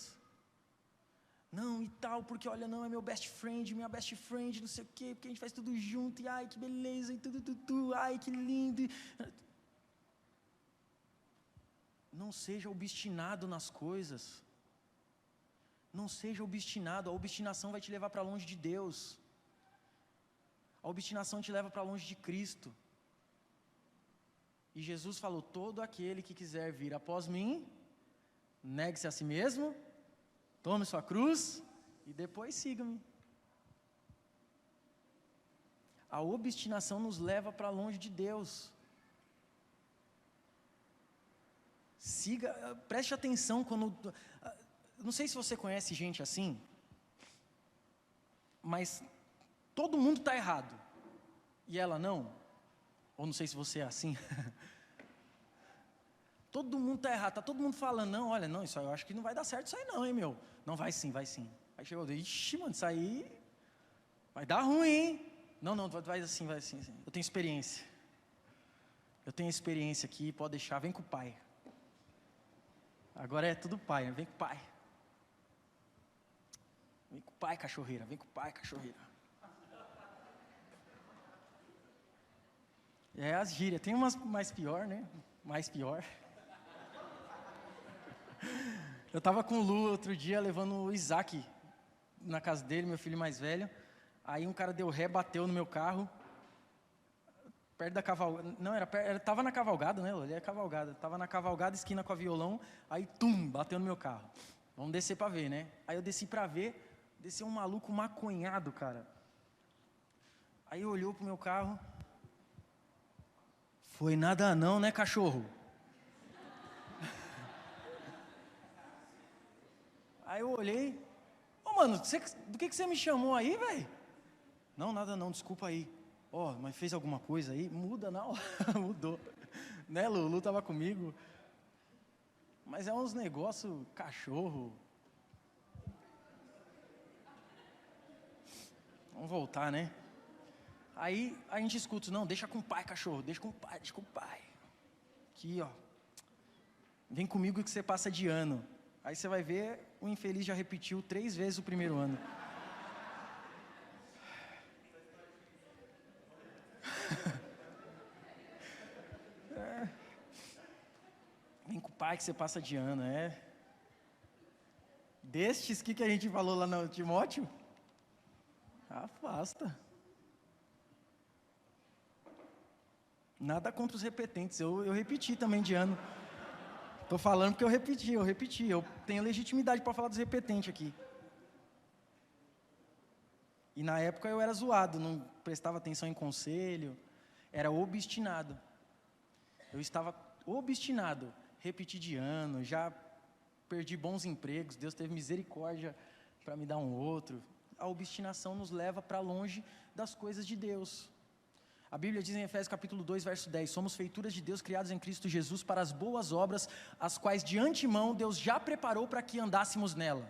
[SPEAKER 1] Não, e tal, porque olha, não, é meu best friend, minha best friend, não sei o quê, porque a gente faz tudo junto, e ai, que beleza, e tudo, ai, que lindo. Não seja obstinado nas coisas. Não seja obstinado, a obstinação vai te levar para longe de Deus. A obstinação te leva para longe de Cristo. E Jesus falou, todo aquele que quiser vir após mim, negue-se a si mesmo, tome sua cruz e depois siga-me. A obstinação nos leva para longe de Deus. Preste atenção quando... Não sei se você conhece gente assim, mas todo mundo está errado, e ela não. Ou não sei se você é assim. Todo mundo está errado, está todo mundo falando, não, olha, não, isso aí eu acho que não vai dar certo isso aí não, hein, meu. Não, vai sim, vai sim. Aí chegou, ixi, mano, isso aí vai dar ruim, hein. Não, vai assim, vai assim. Eu tenho experiência. Eu tenho experiência aqui, pode deixar, vem com o pai. Agora é tudo pai, vem com o pai. Vem com o pai, cachorreira, vem com o pai, cachorreira. É as gírias, tem umas mais pior, né? Mais pior. Eu estava com o Lu outro dia, levando o Isaac na casa dele, meu filho mais velho. Aí um cara deu ré, bateu no meu carro. Perto da cavalgada. Não, estava na cavalgada, né? Ele é cavalgada. Estava na cavalgada, esquina com a violão. Aí, bateu no meu carro. Vamos descer para ver, né? Aí eu desci para ver. Desceu um maluco maconhado, cara. Aí olhou pro meu carro. Foi nada não, né, cachorro? Aí eu olhei. Ô, mano, do que você me chamou aí, velho? Não, nada não, desculpa aí. Ó, mas fez alguma coisa aí? Muda na hora. Mudou. Né, Lulu tava comigo. Mas é uns negócios, cachorro. Vamos voltar, né? Aí a gente escuta, não, deixa com o pai, cachorro, deixa com o pai. Aqui, ó. Vem comigo que você passa de ano. Aí você vai ver, o infeliz já repetiu 3 vezes o primeiro ano. Vem com o pai que você passa de ano, é. Destes que a gente falou lá no Timóteo, afasta. Nada contra os repetentes, eu repeti também de ano. Estou falando porque eu repeti. Eu tenho legitimidade para falar dos repetentes aqui. E na época eu era zoado, não prestava atenção em conselho, era obstinado. Eu estava obstinado, repeti de ano, já perdi bons empregos, Deus teve misericórdia para me dar um outro. A obstinação nos leva para longe das coisas de Deus. A Bíblia diz em Efésios capítulo 2, verso 10, somos feituras de Deus criados em Cristo Jesus para as boas obras, as quais de antemão Deus já preparou para que andássemos nela.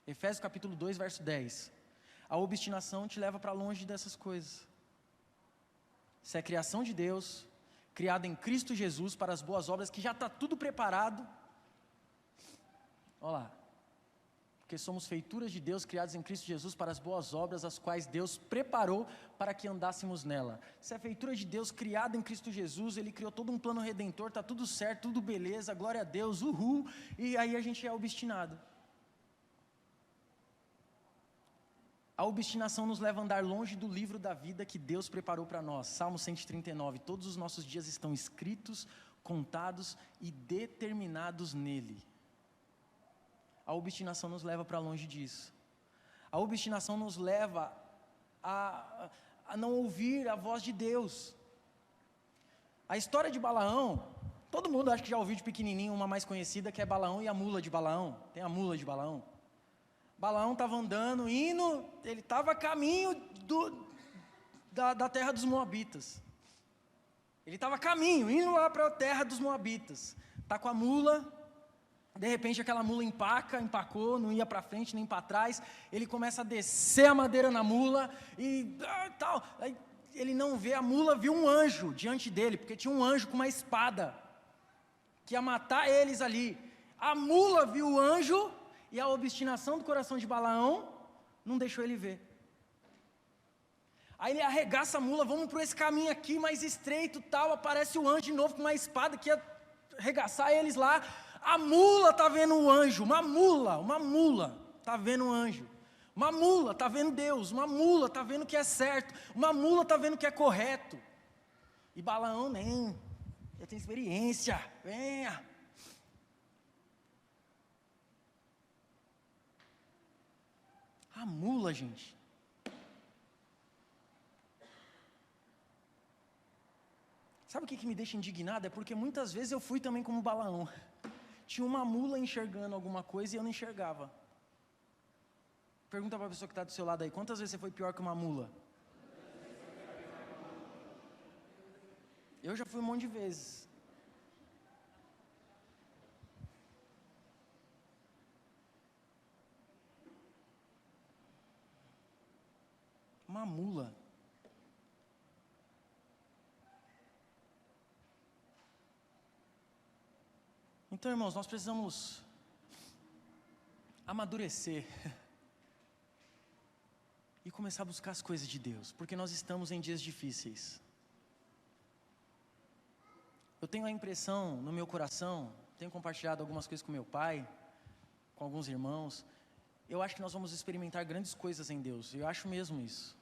[SPEAKER 1] Efésios capítulo 2, verso 10. A obstinação te leva para longe dessas coisas. Você é criação de Deus, criado em Cristo Jesus para as boas obras, que já está tudo preparado. Olha lá. Porque somos feituras de Deus, criados em Cristo Jesus para as boas obras, as quais Deus preparou para que andássemos nela. Se é feitura de Deus, criada em Cristo Jesus, Ele criou todo um plano redentor, está tudo certo, tudo beleza, glória a Deus, uhul, e aí a gente é obstinado. A obstinação nos leva a andar longe do livro da vida que Deus preparou para nós. Salmo 139, todos os nossos dias estão escritos, contados e determinados nele. A obstinação nos leva para longe disso. A obstinação nos leva a não ouvir a voz de Deus. A história de Balaão, todo mundo acho que já ouviu de pequenininho, uma mais conhecida, que é Balaão e a mula de Balaão. Tem a mula de Balaão. Balaão estava andando, indo, ele estava a caminho da terra dos Moabitas. Ele estava a caminho, indo lá para a terra dos Moabitas. Está com a mula. De repente aquela mula empacou, não ia para frente nem para trás, ele começa a descer a madeira na mula e tal, aí ele não vê, a mula viu um anjo diante dele, porque tinha um anjo com uma espada, que ia matar eles ali. A mula viu o anjo, e a obstinação do coração de Balaão não deixou ele ver. Aí ele arregaça a mula, vamos por esse caminho aqui, mais estreito, tal, aparece o anjo de novo com uma espada, que ia arregaçar eles lá. A mula está vendo o anjo, uma mula está vendo o anjo. Uma mula está vendo Deus, uma mula está vendo o que é certo, uma mula está vendo o que é correto. E Balaão nem, já tem experiência, venha. A mula, gente. Sabe o que me deixa indignado? É porque muitas vezes eu fui também como Balaão. Tinha uma mula enxergando alguma coisa e eu não enxergava. Pergunta para a pessoa que está do seu lado aí, quantas vezes você foi pior que uma mula? Eu já fui um monte de vezes. Uma mula. Então, irmãos, nós precisamos amadurecer e começar a buscar as coisas de Deus, porque nós estamos em dias difíceis. Eu tenho a impressão no meu coração, tenho compartilhado algumas coisas com meu pai, com alguns irmãos, eu acho que nós vamos experimentar grandes coisas em Deus, eu acho mesmo isso.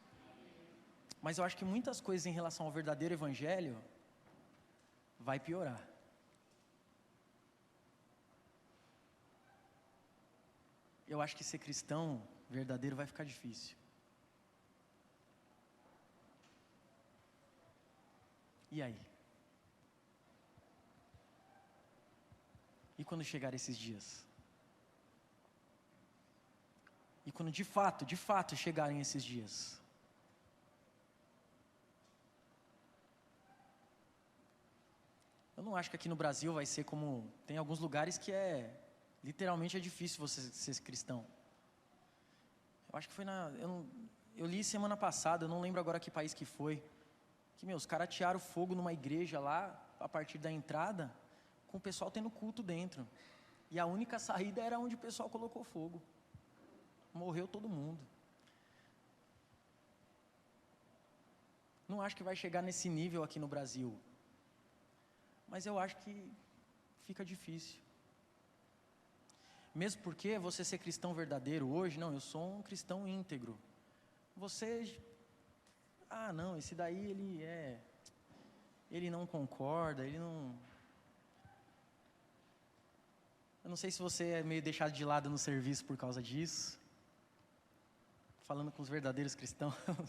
[SPEAKER 1] Mas eu acho que muitas coisas em relação ao verdadeiro evangelho vai piorar. Eu acho que ser cristão verdadeiro vai ficar difícil. E aí? E quando chegar esses dias? E quando de fato chegarem esses dias? Eu não acho que aqui no Brasil vai ser como... Tem alguns lugares que literalmente é difícil você ser cristão. Eu acho que foi eu li semana passada, eu não lembro agora que país que foi, que os caras atearam fogo numa igreja lá, a partir da entrada, com o pessoal tendo culto dentro. E a única saída era onde o pessoal colocou fogo. Morreu todo mundo. Não acho que vai chegar nesse nível aqui no Brasil. Mas eu acho que fica difícil. Mesmo porque você ser cristão verdadeiro hoje, não, eu sou um cristão íntegro. Você, não, esse daí ele não concorda, ele não... Eu não sei se você é meio deixado de lado no serviço por causa disso. Falando com os verdadeiros cristãos. Não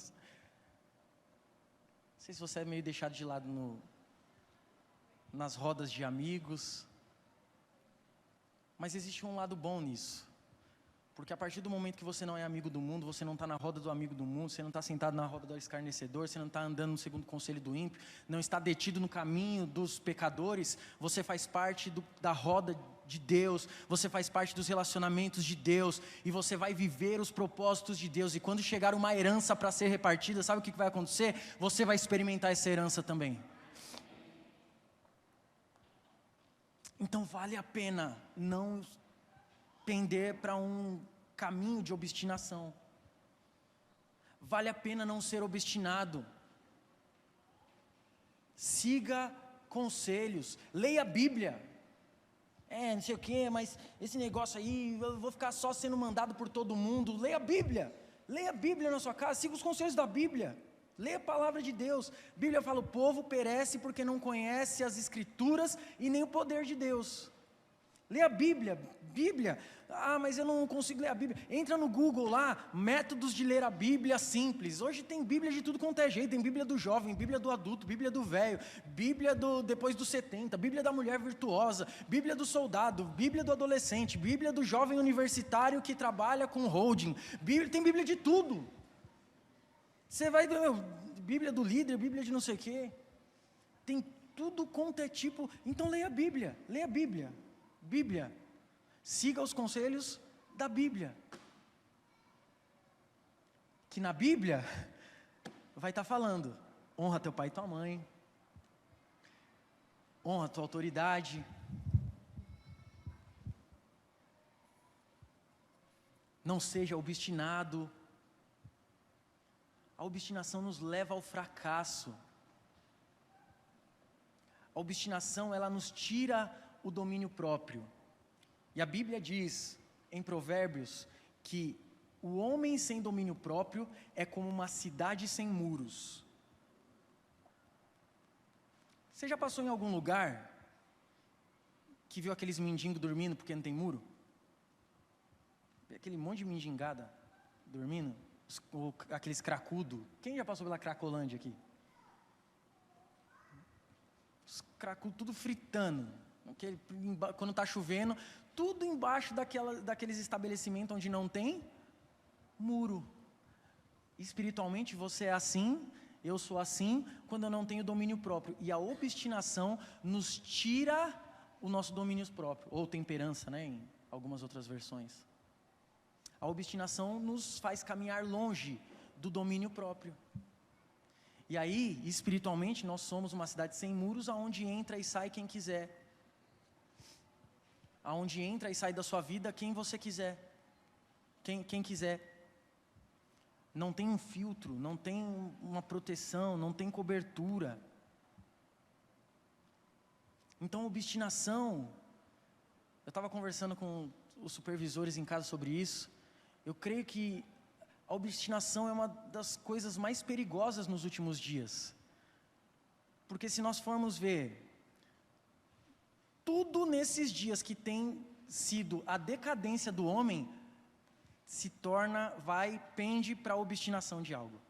[SPEAKER 1] sei se você é meio deixado de lado nas rodas de amigos. Mas existe um lado bom nisso. Porque a partir do momento que você não é amigo do mundo, você não está na roda do amigo do mundo, você não está sentado na roda do escarnecedor, você não está andando no segundo conselho do ímpio, não está detido no caminho dos pecadores, você faz parte da roda de Deus, você faz parte dos relacionamentos de Deus, e você vai viver os propósitos de Deus, e quando chegar uma herança para ser repartida, sabe o que vai acontecer? Você vai experimentar essa herança também. Então vale a pena não pender para um caminho de obstinação. Vale a pena não ser obstinado. Siga conselhos, leia a Bíblia. Não sei o que, mas esse negócio aí, eu vou ficar só sendo mandado por todo mundo. Leia a Bíblia na sua casa, siga os conselhos da Bíblia. Leia a palavra de Deus. A Bíblia fala, o povo perece porque não conhece as Escrituras e nem o poder de Deus. Leia a Bíblia. Mas eu não consigo ler a Bíblia. Entra no Google lá, métodos de ler a Bíblia simples. Hoje tem Bíblia de tudo quanto é jeito. Tem Bíblia do jovem, Bíblia do adulto, Bíblia do velho, Bíblia depois dos 70, Bíblia da mulher virtuosa, Bíblia do soldado, Bíblia do adolescente, Bíblia do jovem universitário que trabalha com holding. Tem Bíblia de tudo. Você vai ver, Bíblia do líder, Bíblia de não sei o quê. Tem tudo quanto é tipo. Então leia a Bíblia. Bíblia. Siga os conselhos da Bíblia. Que na Bíblia vai estar falando Honra teu pai e tua mãe. Honra tua autoridade. Não seja obstinado. A obstinação nos leva ao fracasso. A obstinação, ela nos tira o domínio próprio. E a Bíblia diz, em Provérbios, que o homem sem domínio próprio é como uma cidade sem muros. Você já passou em algum lugar que viu aqueles mendigos dormindo porque não tem muro? Aquele monte de mendigada dormindo, aqueles cracudo. Quem já passou pela Cracolândia aqui? Os cracudos tudo fritando. Quando está chovendo, tudo embaixo daqueles estabelecimentos onde não tem muro. Espiritualmente você é assim, eu sou assim, quando eu não tenho domínio próprio. E a obstinação nos tira o nosso domínio próprio, ou temperança, né, em algumas outras versões. A obstinação nos faz caminhar longe do domínio próprio. E aí, espiritualmente, nós somos uma cidade sem muros, aonde entra e sai quem quiser. Aonde entra e sai da sua vida quem você quiser. Quem quiser. Não tem um filtro, não tem uma proteção, não tem cobertura. Então, obstinação, eu estava conversando com os supervisores em casa sobre isso. Eu creio que a obstinação é uma das coisas mais perigosas nos últimos dias. Porque se nós formos ver, tudo nesses dias que tem sido a decadência do homem, pende para a obstinação de algo.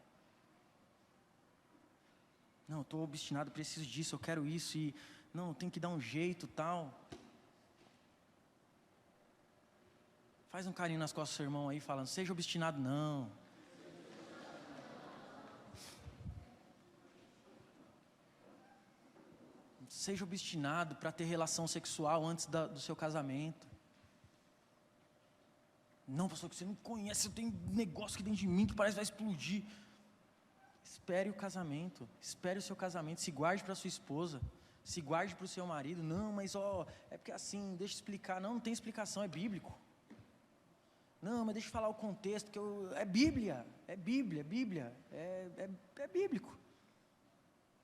[SPEAKER 1] Não, eu estou obstinado, preciso disso, eu quero isso, e não, eu tenho que dar um jeito, tal. Faz um carinho nas costas do seu irmão aí, falando, seja obstinado, não. Seja obstinado para ter relação sexual antes do seu casamento. Não, pastor, que você não conhece, eu tenho um negócio aqui dentro de mim que parece que vai explodir. Espere o casamento, espere o seu casamento, se guarde para sua esposa, se guarde para o seu marido. Não, mas é porque assim, deixa eu explicar. Não tem explicação, é bíblico. Não, mas deixa eu falar o contexto, que é Bíblia, é bíblico.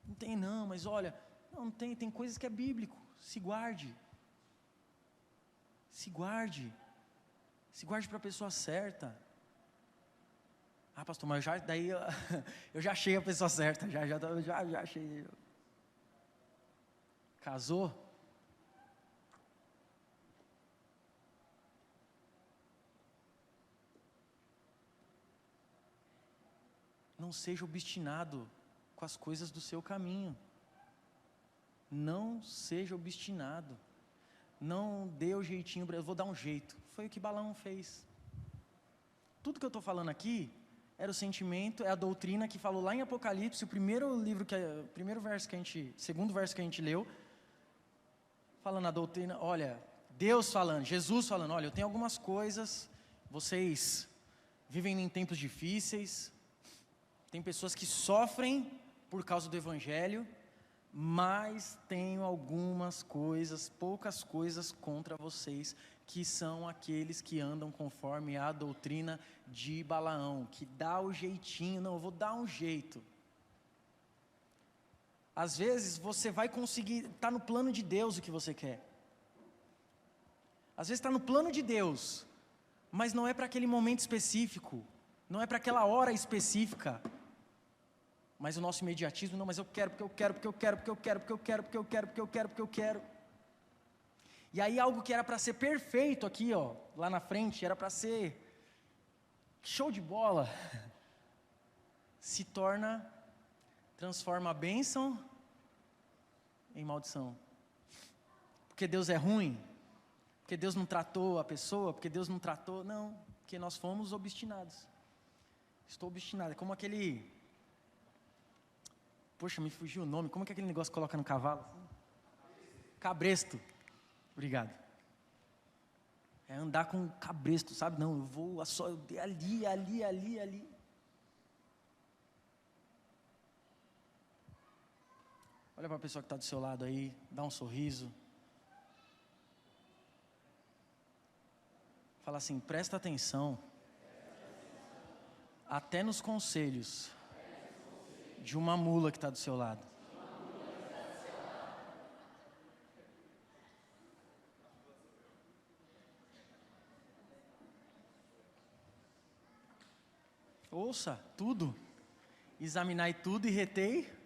[SPEAKER 1] Não tem não, mas olha, não tem coisas que é bíblico, se guarde. Se guarde para a pessoa certa. Ah, pastor, mas daí eu já achei a pessoa certa, já achei. Casou? Não seja obstinado com as coisas do seu caminho. Não seja obstinado. Não dê o jeitinho, eu vou dar um jeito. Foi o que Balaão fez. Tudo que eu estou falando aqui era o sentimento, é a doutrina que falou lá em Apocalipse, segundo verso que a gente leu, falando a doutrina, olha, Deus falando, Jesus falando, olha, eu tenho algumas coisas, vocês vivem em tempos difíceis, tem pessoas que sofrem por causa do Evangelho, mas tenho algumas coisas, poucas coisas contra vocês, que são aqueles que andam conforme a doutrina de Balaão, que dá o jeitinho, não, eu vou dar um jeito. Às vezes você vai conseguir, está no plano de Deus o que você quer. Às vezes está no plano de Deus, mas não é para aquele momento específico, não é para aquela hora específica. Mas o nosso imediatismo, não, mas eu quero, porque eu quero, porque eu quero, porque eu quero, porque eu quero, porque eu quero, porque eu quero, porque eu quero. E aí algo que era para ser perfeito aqui, lá na frente, era para ser show de bola, transforma a bênção em maldição. Porque Deus é ruim, porque Deus não tratou a pessoa, porque Deus não tratou, não, porque nós fomos obstinados. Estou obstinado, é como aquele... Poxa, me fugiu o nome. Como é que aquele negócio coloca no cavalo? Cabresto. Obrigado. É andar com cabresto, sabe? Não, eu vou ali. Olha para a pessoa que está do seu lado aí, dá um sorriso. Fala assim, presta atenção, até nos conselhos de uma mula que está do seu lado. Ouça tudo, examinai tudo e retei.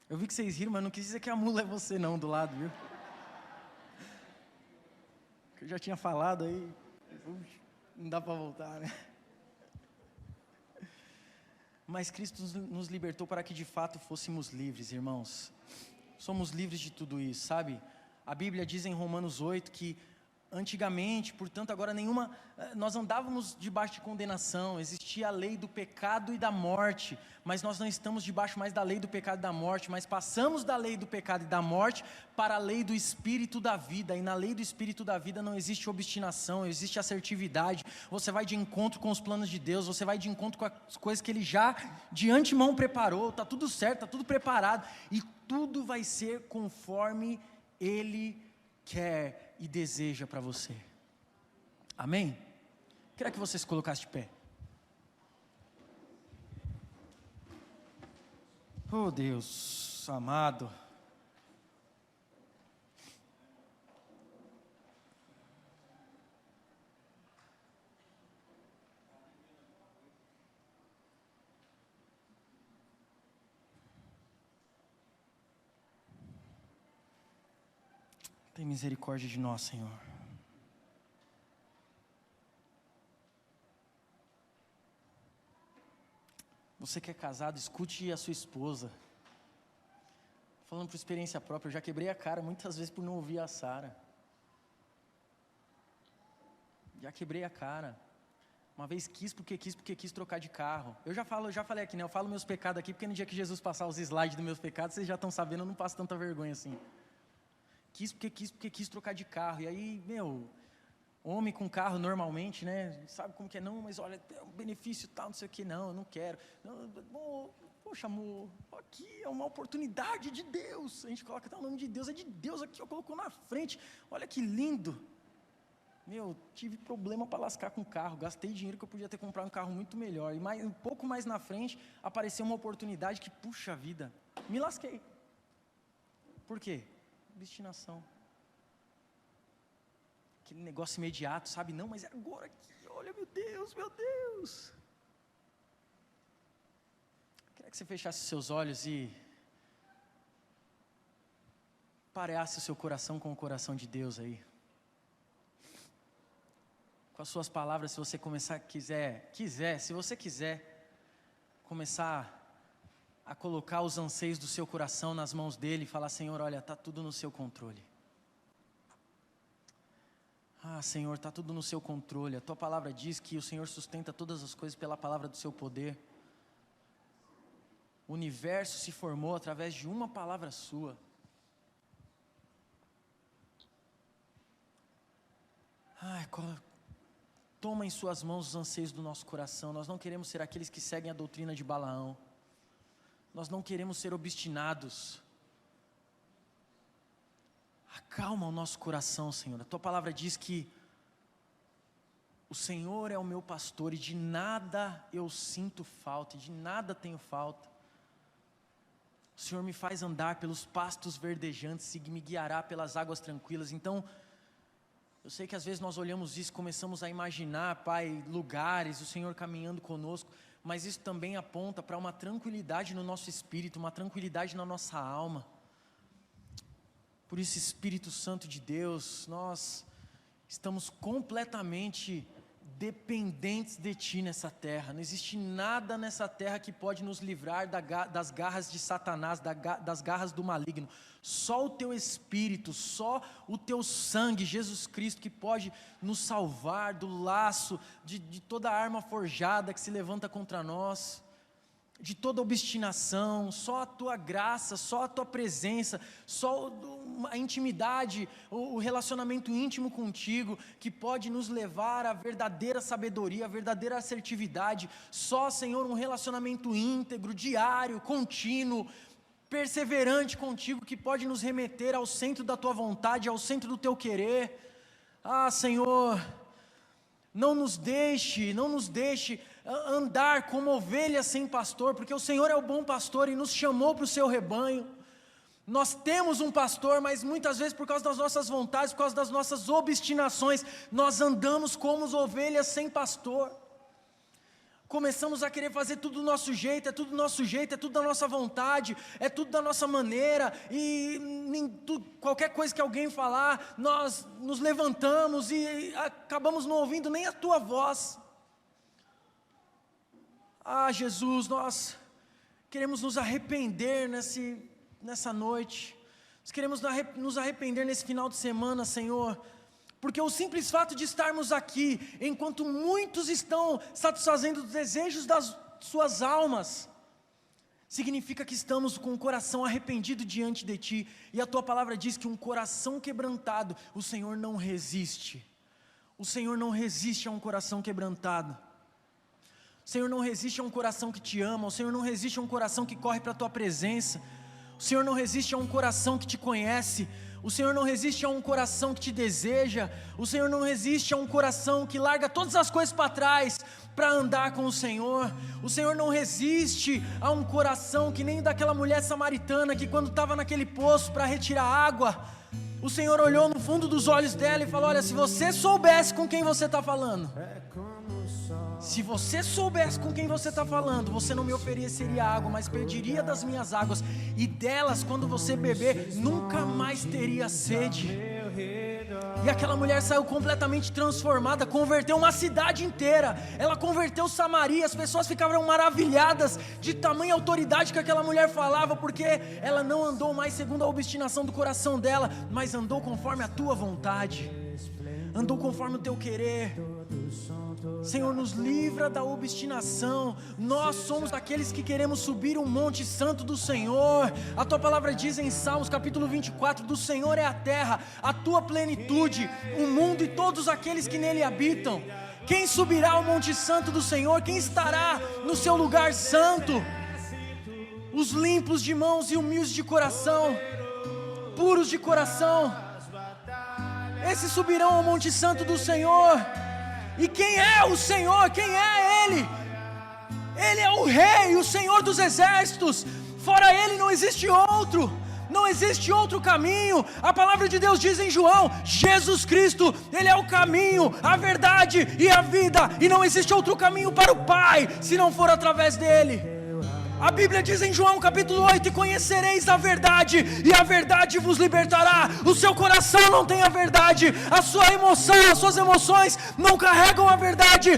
[SPEAKER 1] Eu vi que vocês riram, mas não quis dizer que a mula é você não, do lado, viu? Que eu já tinha falado aí, não dá para voltar, né? Mas Cristo nos libertou para que de fato fôssemos livres, irmãos. Somos livres de tudo isso, sabe? A Bíblia diz em Romanos 8 que antigamente, portanto agora nós andávamos debaixo de condenação, existia a lei do pecado e da morte, mas nós não estamos debaixo mais da lei do pecado e da morte, mas passamos da lei do pecado e da morte para a lei do Espírito da vida, e na lei do Espírito da vida não existe obstinação, existe assertividade, você vai de encontro com os planos de Deus, você vai de encontro com as coisas que Ele já de antemão preparou, está tudo certo, está tudo preparado, e tudo vai ser conforme Ele quer e deseja para você. Amém? Queria que você se colocasse de pé. Oh Deus amado, tem misericórdia de nós, Senhor. Você que é casado, escute a sua esposa. Falando por experiência própria, eu já quebrei a cara muitas vezes por não ouvir a Sara. Já quebrei a cara. Uma vez quis porque quis trocar de carro. Eu já falei aqui, né? Eu falo meus pecados aqui, porque no dia que Jesus passar os slides dos meus pecados, vocês já estão sabendo, eu não passo tanta vergonha assim. Quis porque quis trocar de carro. E aí, homem com carro normalmente, né? Sabe como que é? Não, mas olha, é um benefício tal, não sei o que, não, eu não quero. Não, poxa, amor, aqui é uma oportunidade de Deus. A gente coloca até o nome de Deus, é de Deus aqui, ó, colocou na frente. Olha que lindo. Tive problema para lascar com o carro, gastei dinheiro que eu podia ter comprado um carro muito melhor. E um pouco mais na frente, apareceu uma oportunidade que, puxa vida, me lasquei. Por quê? Obstinação. Aquele negócio imediato, sabe? Não, mas é agora aqui, olha, meu Deus. Queria que você fechasse seus olhos e pareasse o seu coração com o coração de Deus aí. Com as suas palavras, se você se você quiser começar a colocar os anseios do seu coração nas mãos dele e falar, Senhor, olha, está tudo no seu controle. Senhor, está tudo no seu controle. A tua palavra diz que o Senhor sustenta todas as coisas pela palavra do seu poder. O universo se formou através de uma palavra sua. Toma em suas mãos os anseios do nosso coração. Nós não queremos ser aqueles que seguem a doutrina de Balaão. Nós não queremos ser obstinados. Acalma o nosso coração, Senhor. A tua palavra diz que o Senhor é o meu pastor e de nada eu sinto falta, e de nada tenho falta. O Senhor me faz andar pelos pastos verdejantes e me guiará pelas águas tranquilas. Então, eu sei que às vezes nós olhamos isso, começamos a imaginar, Pai, lugares, o Senhor caminhando conosco, mas isso também aponta para uma tranquilidade no nosso espírito, uma tranquilidade na nossa alma. Por isso, Espírito Santo de Deus, nós estamos completamente dependentes de Ti nessa terra. Não existe nada nessa terra que pode nos livrar das garras de Satanás, das garras do maligno. Só o Teu Espírito, só o Teu sangue, Jesus Cristo, que pode nos salvar do laço, de toda arma forjada que se levanta contra nós. de toda obstinação, só a Tua graça, só a Tua presença, só a intimidade, o relacionamento íntimo contigo, que pode nos levar à verdadeira sabedoria, à verdadeira assertividade. Só, Senhor, um relacionamento íntegro, diário, contínuo, perseverante contigo, que pode nos remeter ao centro da Tua vontade, ao centro do Teu querer. Senhor, não nos deixe andar como ovelhas sem pastor, porque o Senhor é o bom pastor e nos chamou para o seu rebanho. Nós temos um pastor, mas muitas vezes por causa das nossas vontades, por causa das nossas obstinações, nós andamos como ovelhas sem pastor. Começamos a querer fazer tudo do nosso jeito, é tudo do nosso jeito, é tudo da nossa vontade, é tudo da nossa maneira, e qualquer coisa que alguém falar, nós nos levantamos e acabamos não ouvindo nem a Tua voz. Jesus, nós queremos nos arrepender nessa noite, nós queremos nos arrepender nesse final de semana, Senhor, porque o simples fato de estarmos aqui, enquanto muitos estão satisfazendo os desejos das suas almas, significa que estamos com o coração arrependido diante de Ti, e a Tua palavra diz que um coração quebrantado, o Senhor não resiste. O Senhor não resiste a um coração quebrantado. O Senhor não resiste a um coração que Te ama. O Senhor não resiste a um coração que corre para a Tua presença. O Senhor não resiste a um coração que Te conhece. O Senhor não resiste a um coração que Te deseja. O Senhor não resiste a um coração que larga todas as coisas para trás para andar com o Senhor. O Senhor não resiste a um coração que nem daquela mulher samaritana que quando estava naquele poço para retirar água, o Senhor olhou no fundo dos olhos dela e falou: olha, se você soubesse com quem você está falando, se você soubesse com quem você está falando, você não me ofereceria água, mas pediria das minhas águas, e delas, quando você beber, nunca mais teria sede. E aquela mulher saiu completamente transformada, converteu uma cidade inteira, ela converteu Samaria, as pessoas ficavam maravilhadas de tamanha autoridade que aquela mulher falava, porque ela não andou mais segundo a obstinação do coração dela, mas andou conforme a Tua vontade, andou conforme o Teu querer. Senhor, nos livra da obstinação. Nós somos aqueles que queremos subir o monte santo do Senhor. A Tua palavra diz em Salmos capítulo 24, do Senhor é a terra, a Tua plenitude, o mundo e todos aqueles que nele habitam. Quem subirá ao monte santo do Senhor? Quem estará no seu lugar santo? Os limpos de mãos e humildes de coração, puros de coração, esses subirão ao monte santo do Senhor. E quem é o Senhor? Quem é Ele? Ele é o Rei, o Senhor dos exércitos. Fora Ele não existe outro. Não existe outro caminho. A palavra de Deus diz em João: Jesus Cristo, Ele é o caminho, a verdade e a vida, e não existe outro caminho para o Pai, se não for através dEle. A Bíblia diz em João capítulo 8, e conhecereis a verdade, e a verdade vos libertará. O seu coração não tem a verdade, a sua emoção, as suas emoções não carregam a verdade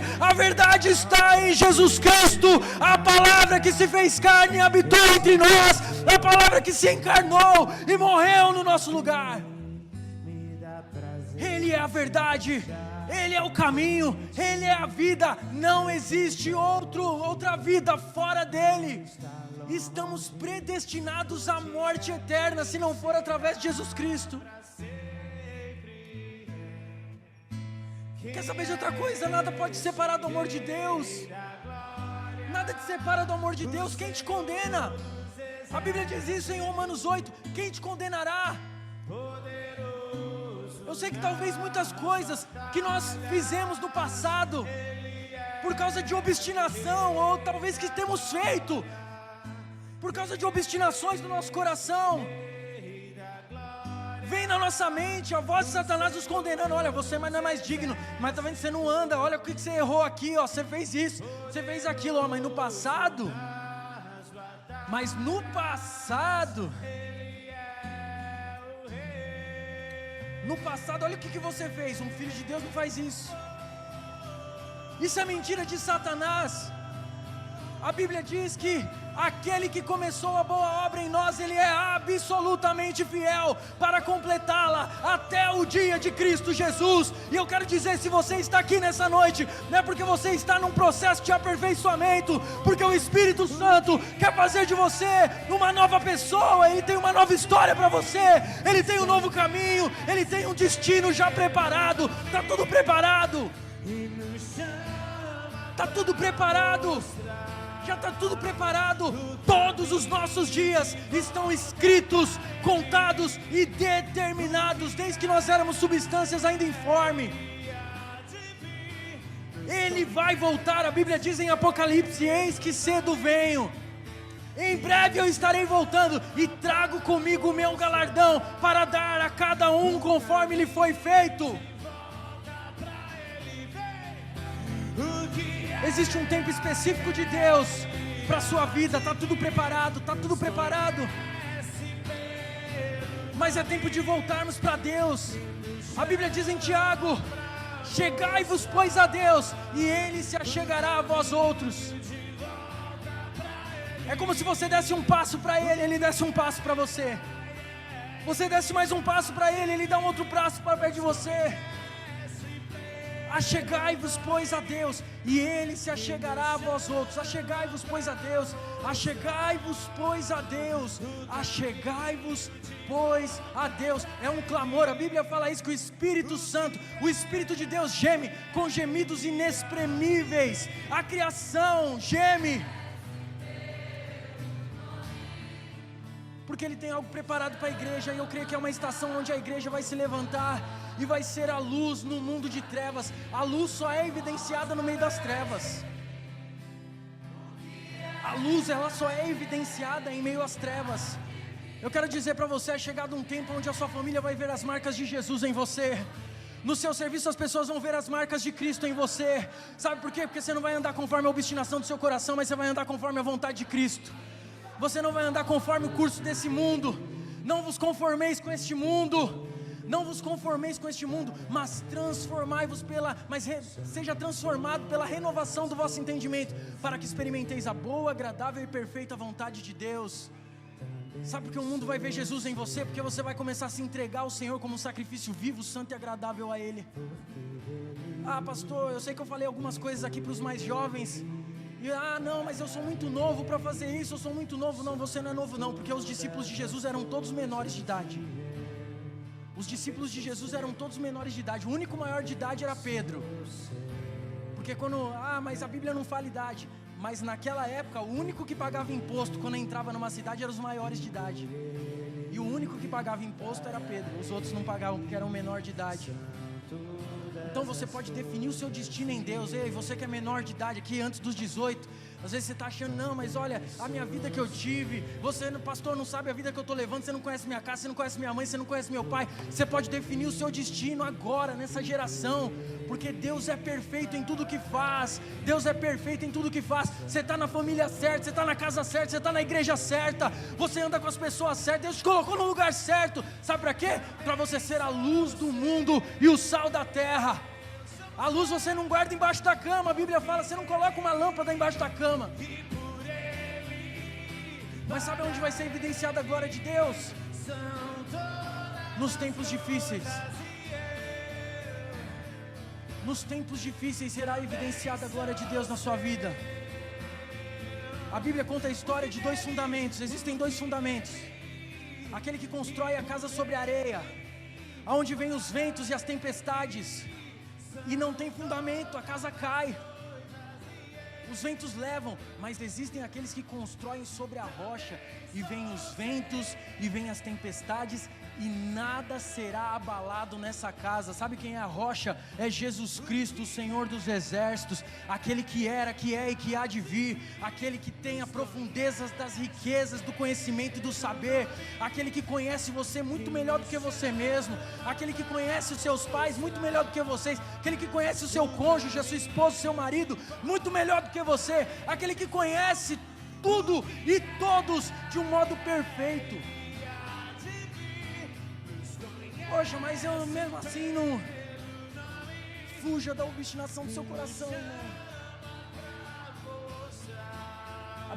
[SPEAKER 1] está em Jesus Cristo, a palavra que se fez carne e habitou entre nós, a palavra que se encarnou e morreu no nosso lugar. Ele é a verdade, Ele é o caminho, Ele é a vida, não existe outra vida fora dEle. Estamos predestinados à morte eterna, se não for através de Jesus Cristo. Quer saber de outra coisa? Nada pode te separar do amor de Deus. Nada te separa do amor de Deus. Quem te condena? A Bíblia diz isso em Romanos 8, quem te condenará? Eu sei que talvez muitas coisas que nós fizemos no passado, por causa de obstinação, ou talvez que temos feito, por causa de obstinações do nosso coração, vem na nossa mente a voz de Satanás nos condenando: olha, você não é mais digno, mas tá vendo, você não anda, olha o que você errou aqui, ó, você fez isso, você fez aquilo, ó, mas no passado, olha o que você fez. Um filho de Deus não faz isso. Isso é mentira de Satanás. A Bíblia diz que aquele que começou a boa obra em nós, Ele é absolutamente fiel para completá-la até o dia de Cristo Jesus. E eu quero dizer, se você está aqui nessa noite, não é porque você está num processo de aperfeiçoamento, porque o Espírito Santo quer fazer de você uma nova pessoa. Ele tem uma nova história para você, Ele tem um novo caminho, Ele tem um destino já preparado. Está tudo preparado, está tudo preparado. Já está tudo preparado. Todos os nossos dias estão escritos, contados e determinados, desde que nós éramos substâncias ainda informe. Ele vai voltar. A Bíblia diz em Apocalipse: eis que cedo venho, em breve eu estarei voltando, e trago comigo o meu galardão, para dar a cada um conforme lhe foi feito. Existe um tempo específico de Deus para a sua vida. Está tudo preparado, está tudo preparado. Mas é tempo de voltarmos para Deus. A Bíblia diz em Tiago: chegai-vos pois a Deus, e Ele se achegará a vós outros. É como se você desse um passo para Ele, Ele desse um passo para você. Você desse mais um passo para Ele, Ele dá um outro passo para perto de você. Achegai-vos pois a Deus, e Ele se achegará a vós outros. Achegai-vos pois a Deus, achegai-vos pois a Deus, achegai-vos pois a Deus. É um clamor. A Bíblia fala isso, que o Espírito Santo, o Espírito de Deus geme com gemidos inexprimíveis. A criação geme, porque Ele tem algo preparado para a igreja. E eu creio que é uma estação onde a igreja vai se levantar e vai ser a luz no mundo de trevas. A luz só é evidenciada no meio das trevas. A luz, ela só é evidenciada em meio às trevas. Eu quero dizer para você, é chegado um tempo onde a sua família vai ver as marcas de Jesus em você. No seu serviço as pessoas vão ver as marcas de Cristo em você. Sabe por quê? Porque você não vai andar conforme a obstinação do seu coração, mas você vai andar conforme a vontade de Cristo. Você não vai andar conforme o curso desse mundo. Não vos conformeis com este mundo. Não vos conformeis com este mundo, mas transformai-vos seja transformado pela renovação do vosso entendimento, para que experimenteis a boa, agradável e perfeita vontade de Deus. Sabe por que o mundo vai ver Jesus em você? Porque você vai começar a se entregar ao Senhor como um sacrifício vivo, santo e agradável a Ele. Ah, pastor, eu sei que eu falei algumas coisas aqui para os mais jovens. Não, mas eu sou muito novo para fazer isso, eu sou muito novo. Não, você não é novo não, porque os discípulos de Jesus eram todos menores de idade. Os discípulos de Jesus eram todos menores de idade. O único maior de idade era Pedro. Porque mas a Bíblia não fala idade. Mas naquela época, o único que pagava imposto quando entrava numa cidade eram os maiores de idade. E o único que pagava imposto era Pedro. Os outros não pagavam porque eram menor de idade. Então você pode definir o seu destino em Deus. Ei, você que é menor de idade aqui, antes dos 18, às vezes você está achando, não, mas olha, a minha vida que eu tive, você, pastor, não sabe a vida que eu estou levando, você não conhece minha casa, você não conhece minha mãe, você não conhece meu pai. Você pode definir o seu destino agora, nessa geração, porque Deus é perfeito em tudo que faz. Deus é perfeito em tudo que faz. Você está na família certa, você está na casa certa, você está na igreja certa, você anda com as pessoas certas, Deus te colocou no lugar certo. Sabe para quê? Para você ser a luz do mundo e o sal da terra. A luz você não guarda embaixo da cama. A Bíblia fala, você não coloca uma lâmpada embaixo da cama. Mas sabe onde vai ser evidenciada a glória de Deus? Nos tempos difíceis. Nos tempos difíceis será evidenciada a glória de Deus na sua vida. A Bíblia conta a história de dois fundamentos. Existem dois fundamentos. Aquele que constrói a casa sobre a areia, aonde vem os ventos e as tempestades, e não tem fundamento, a casa cai, os ventos levam. Mas existem aqueles que constroem sobre a rocha, e vêm os ventos e vêm as tempestades, e nada será abalado nessa casa. Sabe quem é a rocha? É Jesus Cristo, o Senhor dos exércitos, aquele que era, que é e que há de vir, aquele que tem a profundezas das riquezas do conhecimento e do saber, aquele que conhece você muito melhor do que você mesmo, aquele que conhece os seus pais muito melhor do que vocês, aquele que conhece o seu cônjuge, a sua esposa, o seu marido muito melhor do que você, aquele que conhece tudo e todos de um modo perfeito. Poxa, mas eu mesmo assim não... Fuja da obstinação do seu coração, irmão.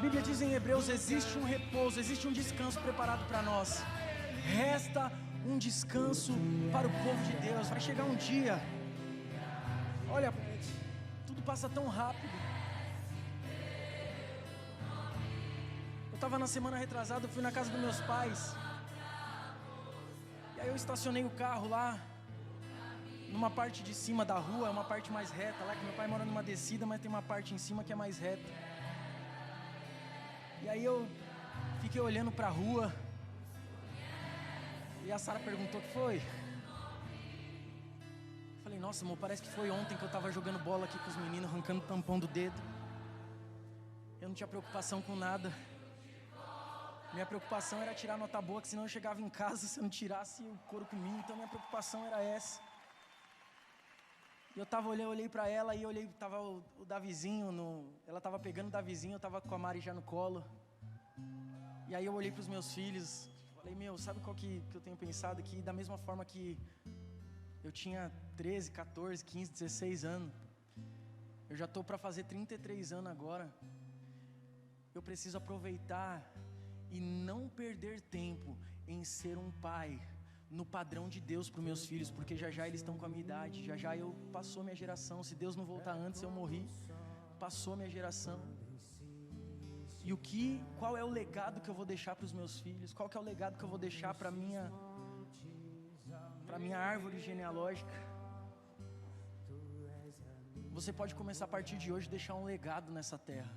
[SPEAKER 1] Bíblia diz em Hebreus: existe um repouso, existe um descanso preparado para nós. Resta um descanso para o povo de Deus. Vai chegar um dia, olha, tudo passa tão rápido. Eu estava na semana retrasada, eu fui na casa dos meus pais, e aí eu estacionei o carro lá, numa parte de cima da rua, é uma parte mais reta lá, que meu pai mora numa descida, mas tem uma parte em cima que é mais reta. E aí eu fiquei olhando para a rua, e a Sara perguntou: o que foi? Eu falei: nossa, amor, parece que foi ontem que eu estava jogando bola aqui com os meninos, arrancando o tampão do dedo. Eu não tinha preocupação com nada. Minha preocupação era tirar nota boa, que senão eu chegava em casa, se eu não tirasse o couro comia. Então minha preocupação era essa. E eu olhei pra ela e tava o Davizinho, ela tava pegando o Davizinho, eu tava com a Mari já no colo. E aí eu olhei pros meus filhos, falei: meu, sabe qual que eu tenho pensado? Que da mesma forma que eu tinha 13, 14, 15, 16 anos, eu já tô pra fazer 33 anos agora. Eu preciso aproveitar e não perder tempo em ser um pai no padrão de Deus para os meus filhos, porque já eles estão com a minha idade, já passou minha geração. Se Deus não voltar antes, eu morri. Passou minha geração. E qual é o legado que eu vou deixar para os meus filhos? Qual que é o legado que eu vou deixar para minha árvore genealógica? Você pode começar a partir de hoje a deixar um legado nessa terra.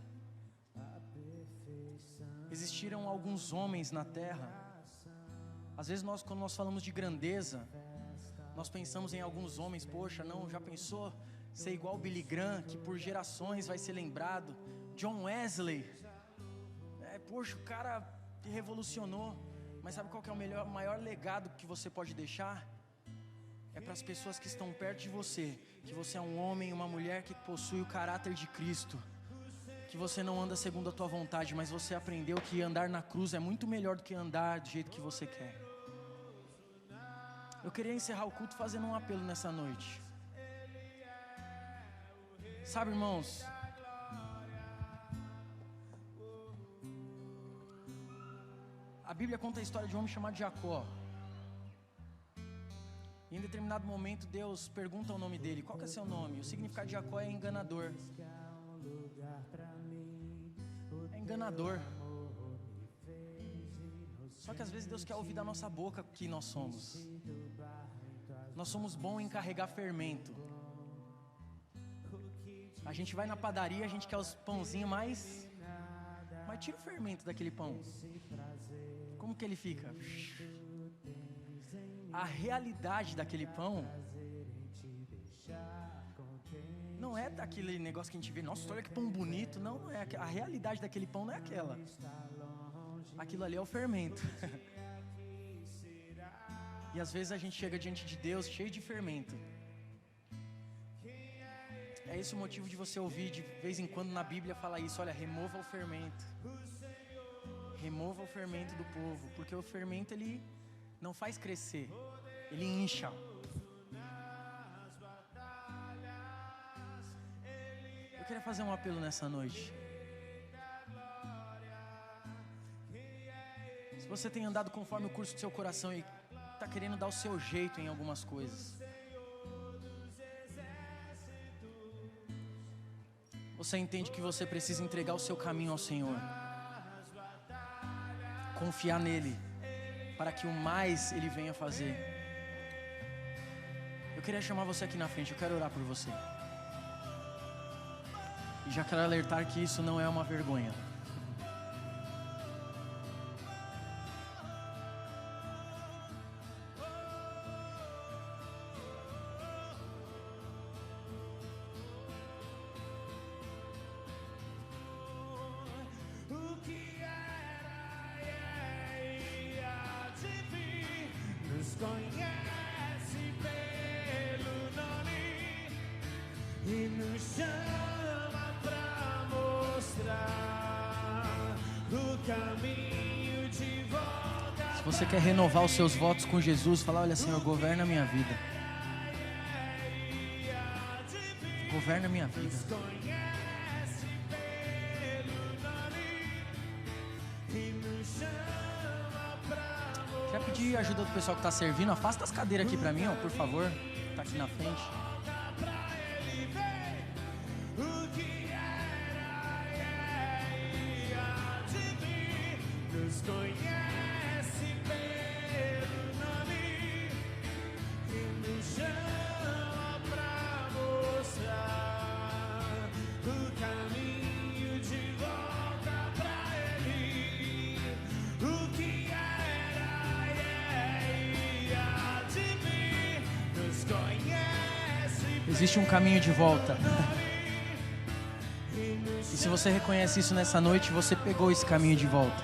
[SPEAKER 1] Existiram alguns homens na terra. Às vezes quando nós falamos de grandeza, nós pensamos em alguns homens. Poxa, não, já pensou ser igual Billy Graham, que por gerações vai ser lembrado? John Wesley, poxa, o cara que revolucionou. Mas sabe qual que é o maior legado que você pode deixar? É para as pessoas que estão perto de você, que você é um homem, uma mulher que possui o caráter de Cristo, que você não anda segundo a tua vontade, mas você aprendeu que andar na cruz é muito melhor do que andar do jeito que você quer. Eu queria encerrar o culto fazendo um apelo nessa noite. Sabe, irmãos, a Bíblia conta a história de um homem chamado Jacó. E em determinado momento Deus pergunta o nome dele: qual que é seu nome? O significado de Jacó é enganador. É enganador. Só que às vezes Deus quer ouvir da nossa boca que nós somos. Nós somos bons em carregar fermento. A gente vai na padaria, a gente quer os pãozinhos mais... Mas tira o fermento daquele pão. Como que ele fica? A realidade daquele pão não é daquele negócio que a gente vê: nossa, olha que pão bonito. Não, não é. A realidade daquele pão não é aquela. Aquilo ali é o fermento. E às vezes a gente chega diante de Deus cheio de fermento. É esse o motivo de você ouvir de vez em quando na Bíblia falar isso: olha, remova o fermento. Remova o fermento do povo, porque o fermento ele não faz crescer, ele incha. Eu queria fazer um apelo nessa noite. Se você tem andado conforme o curso do seu coração e está querendo dar o seu jeito em algumas coisas, você entende que você precisa entregar o seu caminho ao Senhor, confiar nele, para que o mais Ele venha fazer. Eu queria chamar você aqui na frente, eu quero orar por você. E já quero alertar que isso não é uma vergonha.
[SPEAKER 2] Conhece pelo nome e nos chama pra mostrar o caminho de volta.
[SPEAKER 1] Se você quer renovar os seus votos com Jesus, falar: olha, Senhor, governa a minha vida. Governa a minha vida. pedir ajuda do pessoal que está servindo. Afasta as cadeiras aqui para mim, ó, por favor. Tá aqui na frente.
[SPEAKER 2] O que era e há de vir, nos conhece pelo nome e nos chama pra mostrar o caminho de volta pra Ele. O que era e há de vir, nos conhece.
[SPEAKER 1] Existe um caminho de volta. E se você reconhece isso nessa noite, você pegou esse caminho de volta.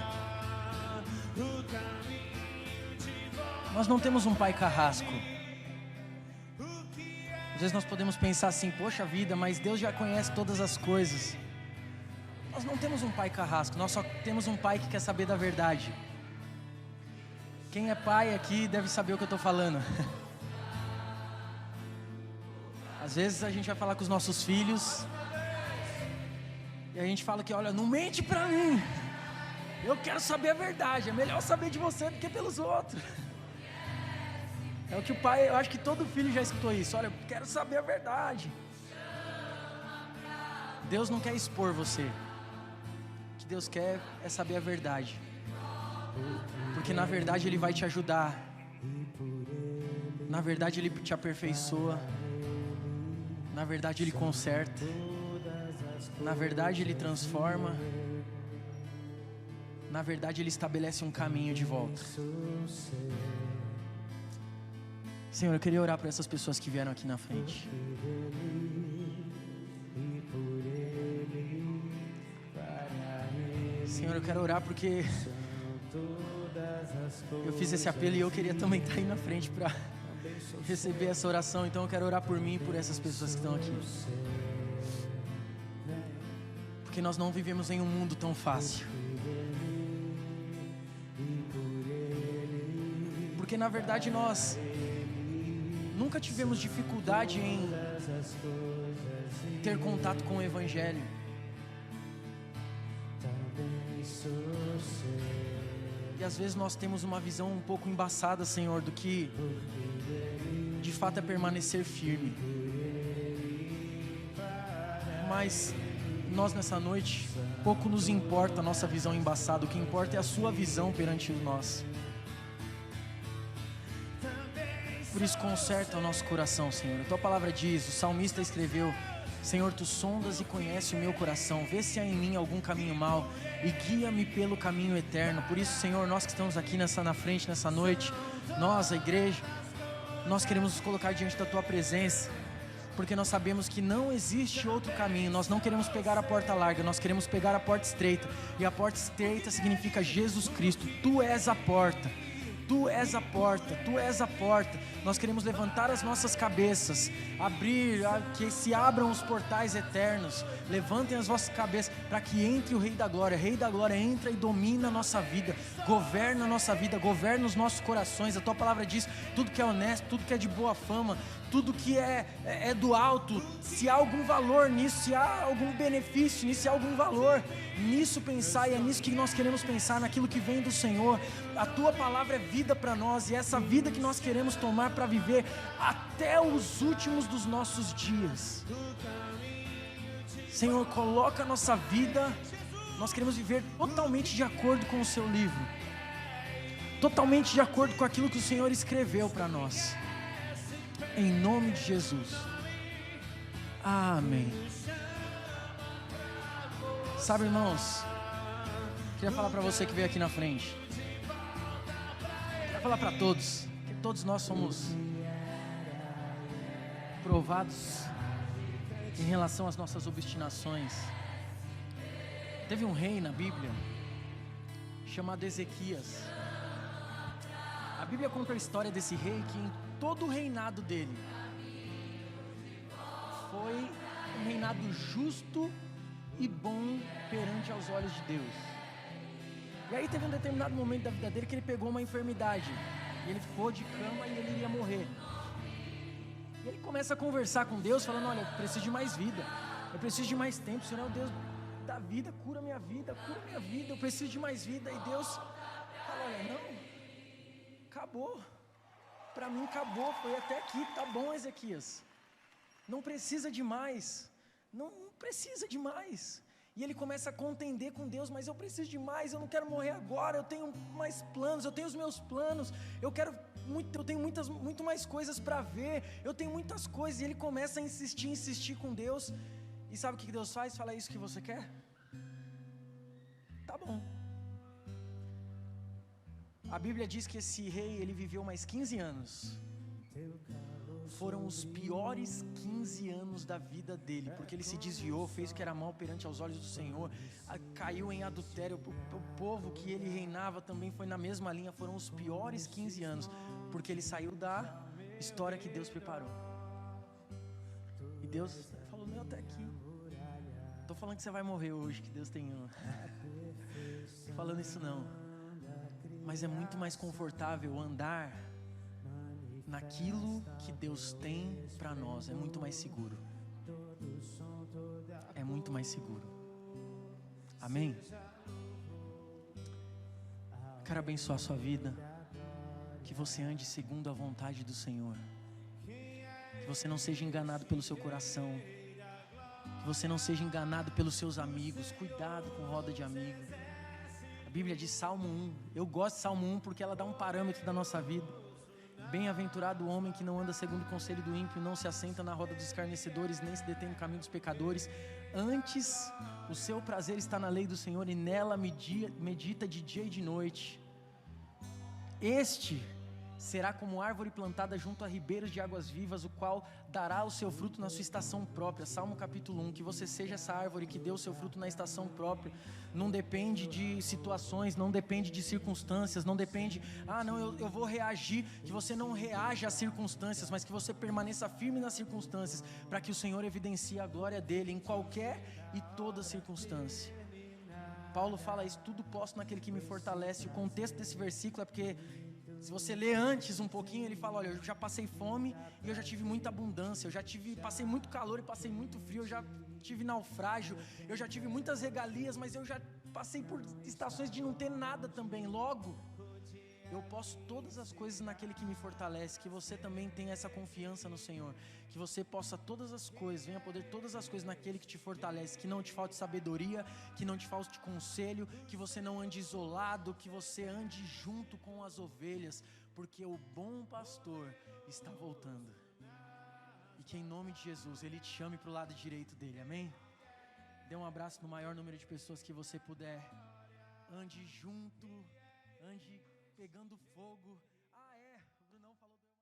[SPEAKER 1] Nós não temos um pai carrasco. Às vezes nós podemos pensar assim, poxa vida, mas Deus já conhece todas as coisas. Nós não temos um pai carrasco, nós só temos um pai que quer saber da verdade. Quem é pai aqui deve saber o que eu estou falando. Às vezes a gente vai falar com os nossos filhos e a gente fala que, olha, não mente pra mim. Eu quero saber a verdade. É melhor saber de você do que pelos outros. É o que o pai, eu acho que todo filho já escutou isso. Olha, eu quero saber a verdade. Deus não quer expor você. O que Deus quer é saber a verdade. Porque na verdade Ele vai te ajudar. Na verdade Ele te aperfeiçoa. Na verdade Ele conserta. Na verdade Ele transforma. Na verdade Ele estabelece um caminho de volta. Senhor, eu queria orar por essas pessoas que vieram aqui na frente. Senhor, eu quero orar porque eu fiz esse apelo e eu queria também estar aí na frente para receber essa oração. Então eu quero orar por mim e por essas pessoas que estão aqui. Porque nós não vivemos em um mundo tão fácil. Porque na verdade nós nunca tivemos dificuldade em ter contato com o Evangelho. E às vezes nós temos uma visão um pouco embaçada, Senhor, do que de fato é permanecer firme. Mas nós nessa noite, pouco nos importa a nossa visão embaçada. O que importa é a sua visão perante nós. Por isso conserta o nosso coração, Senhor. A tua palavra diz, o salmista escreveu: Senhor, tu sondas e conheces o meu coração, vê se há em mim algum caminho mau e guia-me pelo caminho eterno. Por isso, Senhor, nós que estamos aqui na frente, nessa noite, nós, a igreja, nós queremos nos colocar diante da tua presença, porque nós sabemos que não existe outro caminho. Nós não queremos pegar a porta larga, nós queremos pegar a porta estreita, e a porta estreita significa Jesus Cristo. Tu és a porta. Tu és a porta, Tu és a porta. Nós queremos levantar as nossas cabeças, abrir, que se abram os portais eternos. Levantem as vossas cabeças para que entre o Rei da Glória. Rei da Glória entra e domina a nossa vida, governa a nossa vida, governa os nossos corações. A Tua palavra diz, tudo que é honesto, tudo que é de boa fama, tudo que é do alto, se há algum valor nisso, se há algum benefício nisso, se há algum valor nisso, pensar, e é nisso que nós queremos pensar, naquilo que vem do Senhor. A Tua palavra é vida para nós, e essa vida que nós queremos tomar para viver até os últimos dos nossos dias. Senhor, coloca a nossa vida, nós queremos viver totalmente de acordo com o Seu livro, totalmente de acordo com aquilo que o Senhor escreveu para nós. Em nome de Jesus. Amém. Sabe, irmãos, queria falar para você que veio aqui na frente. Queria falar para todos, que todos nós somos provados em relação às nossas obstinações. Teve um rei na Bíblia chamado Ezequias. A Bíblia conta a história desse rei que em todo o reinado dele foi um reinado justo e bom perante aos olhos de Deus. E aí teve um determinado momento da vida dele que ele pegou uma enfermidade, e ele ficou de cama e ele iria morrer. E ele começa a conversar com Deus, falando: olha, eu preciso de mais vida, eu preciso de mais tempo, Senhor é o Deus da vida, cura minha vida, eu preciso de mais vida. E Deus fala: olha, não, acabou. Para mim acabou, foi até aqui, tá bom, Ezequias. Não precisa de mais. Não precisa de mais. E ele começa a contender com Deus, mas eu preciso de mais, eu não quero morrer agora, eu tenho mais planos, eu tenho os meus planos, eu tenho muito mais coisas para ver, eu tenho muitas coisas. E ele começa a insistir com Deus. E sabe o que Deus faz? Fala, isso que você quer? Tá bom. A Bíblia diz que esse rei, ele viveu mais 15 anos. Foram os piores 15 anos da vida dele, porque ele se desviou, fez o que era mal perante aos olhos do Senhor, caiu em adultério. O povo que ele reinava também foi na mesma linha. Foram os piores 15 anos, porque ele saiu da história que Deus preparou. E Deus falou, não, até aqui. Tô falando que você vai morrer hoje, que Deus tem tô falando isso não. Mas é muito mais confortável andar naquilo que Deus tem para nós. É muito mais seguro. É muito mais seguro. Amém? Quero abençoar a sua vida. Que você ande segundo a vontade do Senhor. Que você não seja enganado pelo seu coração. Que você não seja enganado pelos seus amigos. Cuidado com roda de amigo. A Bíblia diz Salmo 1. Eu gosto de Salmo 1 porque ela dá um parâmetro da nossa vida. Bem-aventurado o homem que não anda segundo o conselho do ímpio, não se assenta na roda dos escarnecedores, nem se detém no caminho dos pecadores. Antes, o seu prazer está na lei do Senhor e nela medita de dia e de noite. Este será como árvore plantada junto a ribeiros de águas vivas, o qual dará o seu fruto na sua estação própria. Salmo capítulo 1, que você seja essa árvore que dê o seu fruto na estação própria. Não depende de situações, não depende de circunstâncias, não depende, eu vou reagir, que você não reaja às circunstâncias, mas que você permaneça firme nas circunstâncias, para que o Senhor evidencie a glória dele em qualquer e toda circunstância. Paulo fala isso, tudo posso naquele que me fortalece. O contexto desse versículo é porque, se você ler antes um pouquinho, ele fala, olha, eu já passei fome e eu já tive muita abundância, passei muito calor e passei muito frio, eu já tive naufrágio, eu já tive muitas regalias, mas eu já passei por estações de não ter nada também. Logo, eu posso todas as coisas naquele que me fortalece. Que você também tenha essa confiança no Senhor, que você possa todas as coisas, venha poder todas as coisas naquele que te fortalece, que não te falte sabedoria, que não te falte conselho, que você não ande isolado, que você ande junto com as ovelhas, porque o bom pastor está voltando, e que em nome de Jesus Ele te chame para o lado direito dele, amém? Dê um abraço no maior número de pessoas que você puder, ande junto, ande pegando fogo.